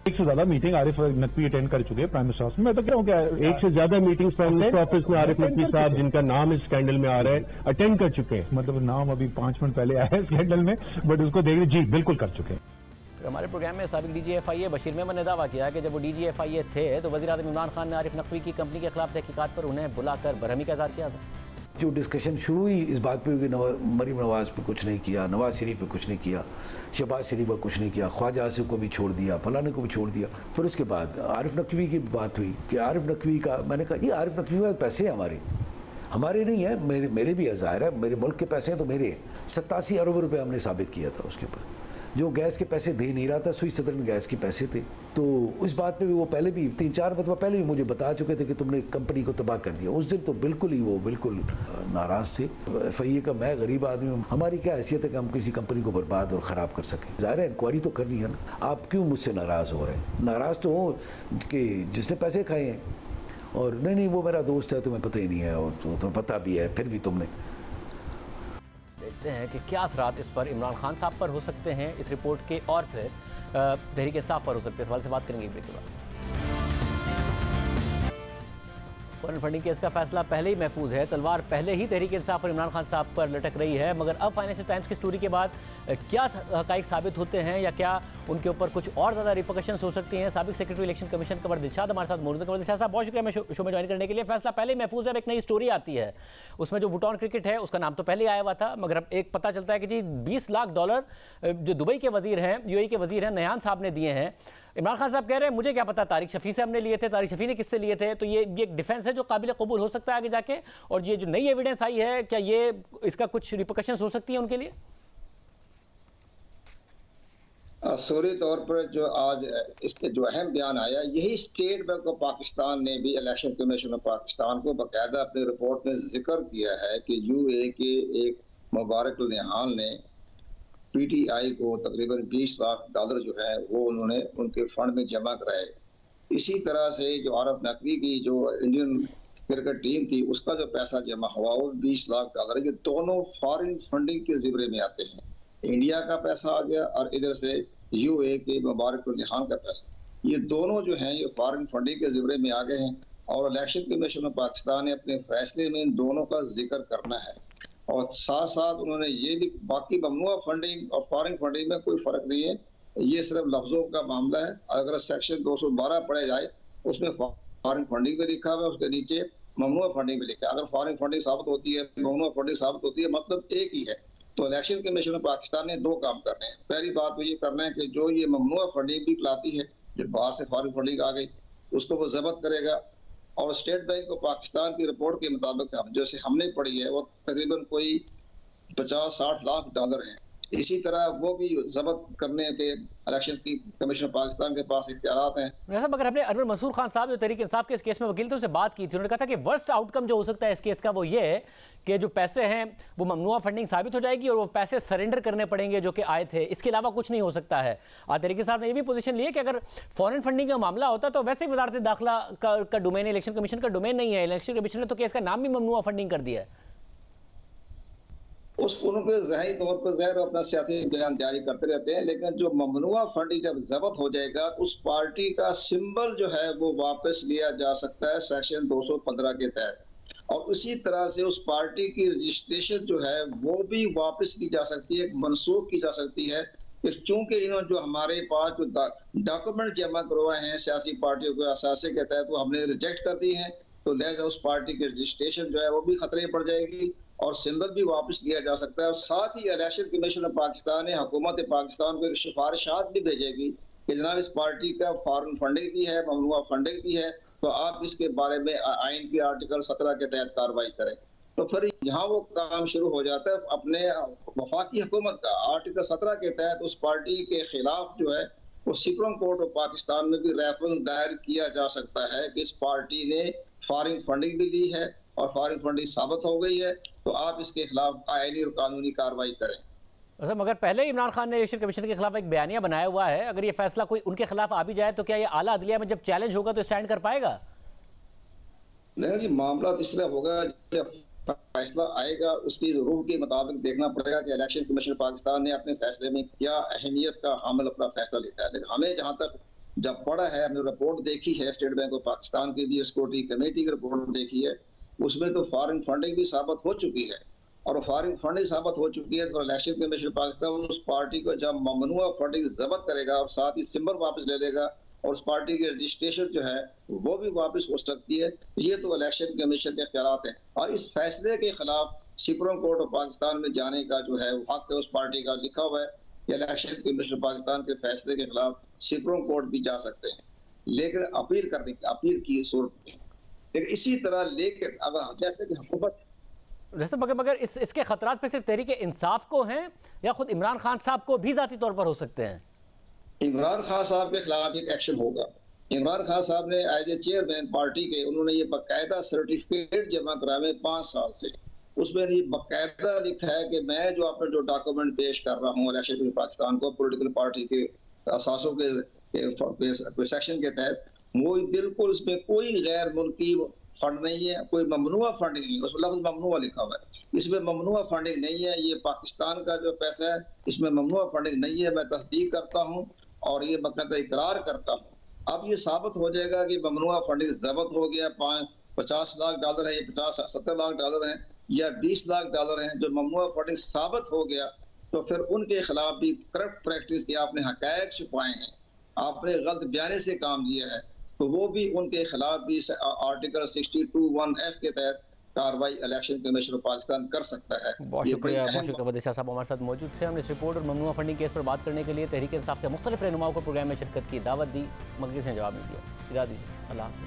एक से ज्यादा मीटिंग आरिफ नकवी अटेंड कर चुके हैं प्राइम मिनिस्टर ऑफिस में। मैं तो कह रहा हूँ क्या एक से ज्यादा मीटिंग्स प्राइम मिनिस्टर ऑफिस में आरिफ नकवी साहब, जिनका नाम इस स्कैंडल में आ रहा है, अटेंड कर चुके हैं। मतलब नाम अभी 5 मिनट पहले आया है स्कैंडल में, बट उसको देख जी बिल्कुल कर चुके हैं। हमारे प्रोग्राम में साबिक DGFIA बशीर मेमन ने दावा किया कि जब वो DGFIA थे तो वज़ीर-ए-आज़म इमरान खान ने आरिफ नकवी की कंपनी के खिलाफ तहकीकात पर उन्हें बुलाकर बरहमी का इज़हार किया था। जो डिस्कशन शुरू ही इस बात पे हुई कि मरीम नवाज़ पे कुछ नहीं किया, नवाज़ शरीफ पे कुछ नहीं किया, शहबाज शरीफ पर कुछ नहीं किया, ख्वाजा आसिफ को भी छोड़ दिया, फलाने को भी छोड़ दिया। फिर उसके बाद आरिफ नकवी की बात हुई कि आरिफ नकवी का, मैंने कहा ये आरिफ नकवी में पैसे हैं हमारे नहीं है, मेरे भी ज़ाहिर है, मेरे मुल्क के पैसे हैं तो मेरे हैं। 87 अरब रुपये हमने साबित किया था उसके ऊपर। जो गैस के पैसे दे नहीं रहा था, सुई सदर्न गैस के पैसे थे। तो इस बात पे भी वो पहले भी 3-4 मरतबा पहले भी मुझे बता चुके थे कि तुमने कंपनी को तबाह कर दिया। उस दिन तो बिल्कुल ही वो बिल्कुल नाराज़ थे। FIA का मैं गरीब आदमी हूँ, हमारी क्या हैसियत है कि हम किसी कंपनी को बर्बाद और ख़राब कर सकें। ज़ाहिर है इंक्वायरी तो करनी है ना। आप क्यों मुझसे नाराज़ हो रहे हैं? नाराज़ तो हो कि जिसने पैसे खाए हैं, और नहीं वो मेरा दोस्त है, तुम्हें पता ही नहीं है, और तुम्हें पता भी है, फिर भी तुमने। देखते हैं कि क्या असरात इस पर इमरान खान साहब पर हो सकते हैं इस रिपोर्ट के, और फिर तहरीक इंसाफ पर हो सकते हैं। इस सवाल से बात करेंगे ब्रेक के बाद। फॉरेन फंडिंग केस का फैसला पहले ही महफूज है, तलवार पहले ही तहरीक इंसाफ और इमरान खान साहब पर लटक रही है, मगर अब फाइनेंशियल टाइम्स की स्टोरी के बाद क्या हक़ाइक़ साबित होते हैं या क्या उनके ऊपर कुछ और ज़्यादा रिपोर्कशंस हो सकती हैं। साबिक सेक्रेटरी इलेक्शन कमीशन कमर दिलशाद हमारे साथ मौजूद है। कमर दिलशाद साहब बहुत शुक्रिया मैं शो में ज्वाइन करने के लिए। फैसला पहले ही महफूज है, अब एक नई स्टोरी आती है, उसमें जो वुटॉन क्रिकेट है उसका नाम तो पहले ही आया हुआ था, मगर अब एक पता चलता है कि जी $20 लाख जो दुबई के वजीर हैं, UAE के वजीर हैं नयान साहब ने दिए हैं। इमरान खान साहब कह रहे हैं मुझे क्या पता, तारिक शफी से हमने लिए थे, तारिक शफी ने किससे लिए थे। तो ये एक डिफेंस है जो काबिल कबूल हो सकता है आगे जाके, और ये जो नई एविडेंस आई है क्या ये इसका कुछ रिपोर्कशंस हो सकती है उनके लिए? सूरी तौर पर जो आज इसके जो अहम बयान आया, यही स्टेट बैंक ऑफ पाकिस्तान ने भी इलेक्शन कमीशन ऑफ पाकिस्तान को बाकायदा अपनी रिपोर्ट में जिक्र किया है कि UAE के एक मुबारक निहाल ने PTI को तकरीबन $20 लाख जो है वो उन्होंने उनके फंड में जमा कराए। इसी तरह से जो आरिफ नकवी की जो इंडियन क्रिकेट टीम थी उसका जो पैसा जमा हुआ वो $20 लाख, ये दोनों फॉरेन फंडिंग के ज़िम्मे में आते हैं। इंडिया का पैसा आ गया और इधर से UAE के मुबारक निहाल का पैसा, ये दोनों जो हैं ये फॉरेन फंडिंग के ज़िम्मे में आ गए हैं। और इलेक्शन कमीशन ऑफ पाकिस्तान ने अपने फैसले में इन दोनों का जिक्र करना है, और साथ साथ उन्होंने ये भी, बाकी ममनुआ फंडिंग और फॉरेन फंडिंग में कोई फ़र्क नहीं है, ये सिर्फ लफ्ज़ों का मामला है। अगर सेक्शन 212 पढ़े जाए उसमें फॉरेन फंडिंग भी लिखा हुआ है, उसके नीचे ममनुआ फंडिंग भी लिखा है। अगर फॉरेन फंडिंग साबित होती है, ममनुआ फंडिंग साबित होती है, मतलब एक ही है। तो इलेक्शन कमीशन ऑफ पाकिस्तान ने 2 काम करने हैं। पहली बात तो ये करना है कि जो ये ममनुआ फंडिंग भी लाती है, जो बाहर से फॉरेन फंडिंग आ गई, उसको वो जब्त करेगा। और स्टेट बैंक ऑफ पाकिस्तान की रिपोर्ट के मुताबिक जैसे हमने पढ़ी है वो तकरीबन कोई $50-60 लाख हैं। इसी तरह वो भी जब्त करने के इलेक्शन की कमीशन पाकिस्तान के पास इख्तियारात हैं। मगर हमने अनवर मंसूर खान साहब जो तहरीक इंसाफ के इस केस में वकील थे उनसे बात की थी, उन्होंने कहा था कि वर्स्ट आउटकम जो हो सकता है इस केस का वो ये है कि जो पैसे हैं वो ममनुआ फंडिंग साबित हो जाएगी और वो पैसे सरेंडर करने पड़ेंगे जो कि आए थे, इसके अलावा कुछ नहीं हो सकता है। तहरीक इंसाफ ने ये भी पोजीशन ली है कि अगर फॉरेन फंडिंग का मामला होता तो वैसे ही वजारत दाखिला का डोमेन, इलेक्शन कमीशन का डोमेन नहीं है। इलेक्शन कमीशन ने तो केस का नाम भी ममनुआ फंडिंग कर दिया है। उनके ज़ाहिरी तौर पर ज़ाहिर अपना सियासी बयान जारी करते रहते हैं, लेकिन जो ममनुआ फंडिंग जब जब्त हो जाएगा उस पार्टी का सिंबल जो है वो वापस लिया जा सकता है सेक्शन 215 के तहत, और उसी तरह से उस पार्टी की रजिस्ट्रेशन जो है वो भी वापस ली जा सकती है, मनसूख की जा सकती है। चूंकि इन्होंने जो हमारे पास जो डॉक्यूमेंट जमा करवाए हैं सियासी पार्टियों के असासे के तहत वो हमने रिजेक्ट कर दिए हैं, तो लिहाजा उस पार्टी की रजिस्ट्रेशन जो है वो भी खतरे में पड़ जाएगी और सिंबल भी वापस लिया जा सकता है। और साथ ही इलेक्शन कमीशन ऑफ पाकिस्तान ने हुकूमत पाकिस्तान को एक सिफारिशात भी भेजेगी कि जनाब इस पार्टी का फॉरेन फंडिंग भी है, ममनुआ फंडिंग भी है, तो आप इसके बारे में आइन की आर्टिकल 17 के तहत कार्रवाई करें। तो फिर यहाँ वो काम शुरू हो जाता है अपने वफाकी हुकूमत का। आर्टिकल 17 के तहत उस पार्टी के खिलाफ जो है वो सुप्रीम कोर्ट ऑफ पाकिस्तान में भी रेफरेंस दायर किया जा सकता है कि इस पार्टी ने फॉरेन फंडिंग भी ली है और फॉरेन फंडिंग साबित हो गई है, तो आप इसके खिलाफ आईनी और कानूनी कार्रवाई करें। अच्छा, मगर पहले ही इमरान खान ने इलेक्शन कमीशन के खिलाफ एक बयानिया बनाया हुआ है, अगर ये फैसला कोई उनके खिलाफ आ भी जाए तो क्या ये आला अदलिया में जब चैलेंज होगा तो स्टैंड कर पाएगा? नहीं जी, मामला इस तरह होगा जब फैसला आएगा उसकी रूह के मुताबिक देखना पड़ेगा कि इलेक्शन कमीशन पाकिस्तान ने अपने फैसले में क्या अहमियत का हामिल अपना फैसला लेता है। लेकिन हमें जहाँ तक जब पड़ा है, हमने रिपोर्ट देखी है स्टेट बैंक ऑफ पाकिस्तान की भी, सिक्योरिटी कमेटी की रिपोर्ट देखी है, उसमें तो फॉरेन फंडिंग भी साबित हो चुकी है और फॉरेन फंडिंग साबित हो चुकी है। तो इलेक्शन कमीशन पाकिस्तान उस पार्टी को जब ममनुआ फंडिंग जब्त करेगा और साथ ही सिंबल वापस ले लेगा और उस पार्टी की रजिस्ट्रेशन जो है वो भी वापस हो सकती है। ये तो इलेक्शन कमीशन के ख्यालात हैं और इस फैसले के खिलाफ सुप्रीम कोर्ट ऑफ पाकिस्तान में जाने का जो है वो हक है उस पार्टी का, लिखा हुआ है। इलेक्शन कमीशन पाकिस्तान के फैसले के खिलाफ सुप्रीम कोर्ट भी जा सकते हैं, लेकिन अपील की सूरत में। लेकिन इसी तरह लेकिन अब जैसे कि हुकूमत मगर इसके खतरात पे सिर्फ तहरीक इंसाफ को हैं या खुद इमरान खान साहब को भी जाती तौर पर हो सकते हैं? इमरान खान साहब के खिलाफ एक एक्शन होगा। इमरान खान साहब ने एज ए चेयरमैन पार्टी के, उन्होंने ये बाकायदा सर्टिफिकेट जमा कराए में 5 साल से, उसमें ये बाकायदा लिखा है कि मैं जो अपने जो डॉक्यूमेंट पेश कर रहा हूँ इलेक्शन पाकिस्तान को पॉलिटिकल पार्टी के असासों के सेक्शन के तहत, वो बिल्कुल इसमें कोई गैर मुल्की फंड नहीं है, कोई ममनुआ फंडिंग नहीं है, उसमें लफ्ज़ ममनुआ लिखा हुआ है, इसमें ममनुआ फंडिंग नहीं है, ये पाकिस्तान का जो पैसा है इसमें ममनुआ फंडिंग नहीं है। मैं तस्दीक करता हूँ और ये बाकायदा इकरार करता हूँ। अब ये साबित हो जाएगा कि ममनुआ फंडिंग जब्त हो गया, 50 लाख डॉलर है, ये 50-70 लाख डॉलर हैं या 20 लाख डॉलर हैं, जो ममनुआ फंडिंग साबित हो गया तो फिर उनके खिलाफ भी करप्ट प्रैक्टिस की आपने हकायक छुपाए हैं, आपने गलत बयाने से काम लिया है, तो वो भी उनके खिलाफ भी आर्टिकल 62(1)(f) के तहत कार्रवाई इलेक्शन कमीशन ऑफ पाकिस्तान कर सकता है। बहुत शुक्रिया वदीस शाह साहब हमारे साथ मौजूद थे। हमने इस रिपोर्ट और ममनुआ फंडिंग केस पर बात करने के लिए तहरीक इंसाफ के मुख्तलिफ रहनुमाओं को प्रोग्राम में शिरकत की दावत दी, मगर किसी ने जवाब नहीं दिया। इजाज़त दीजिए, अल्लाह हाफ़िज़।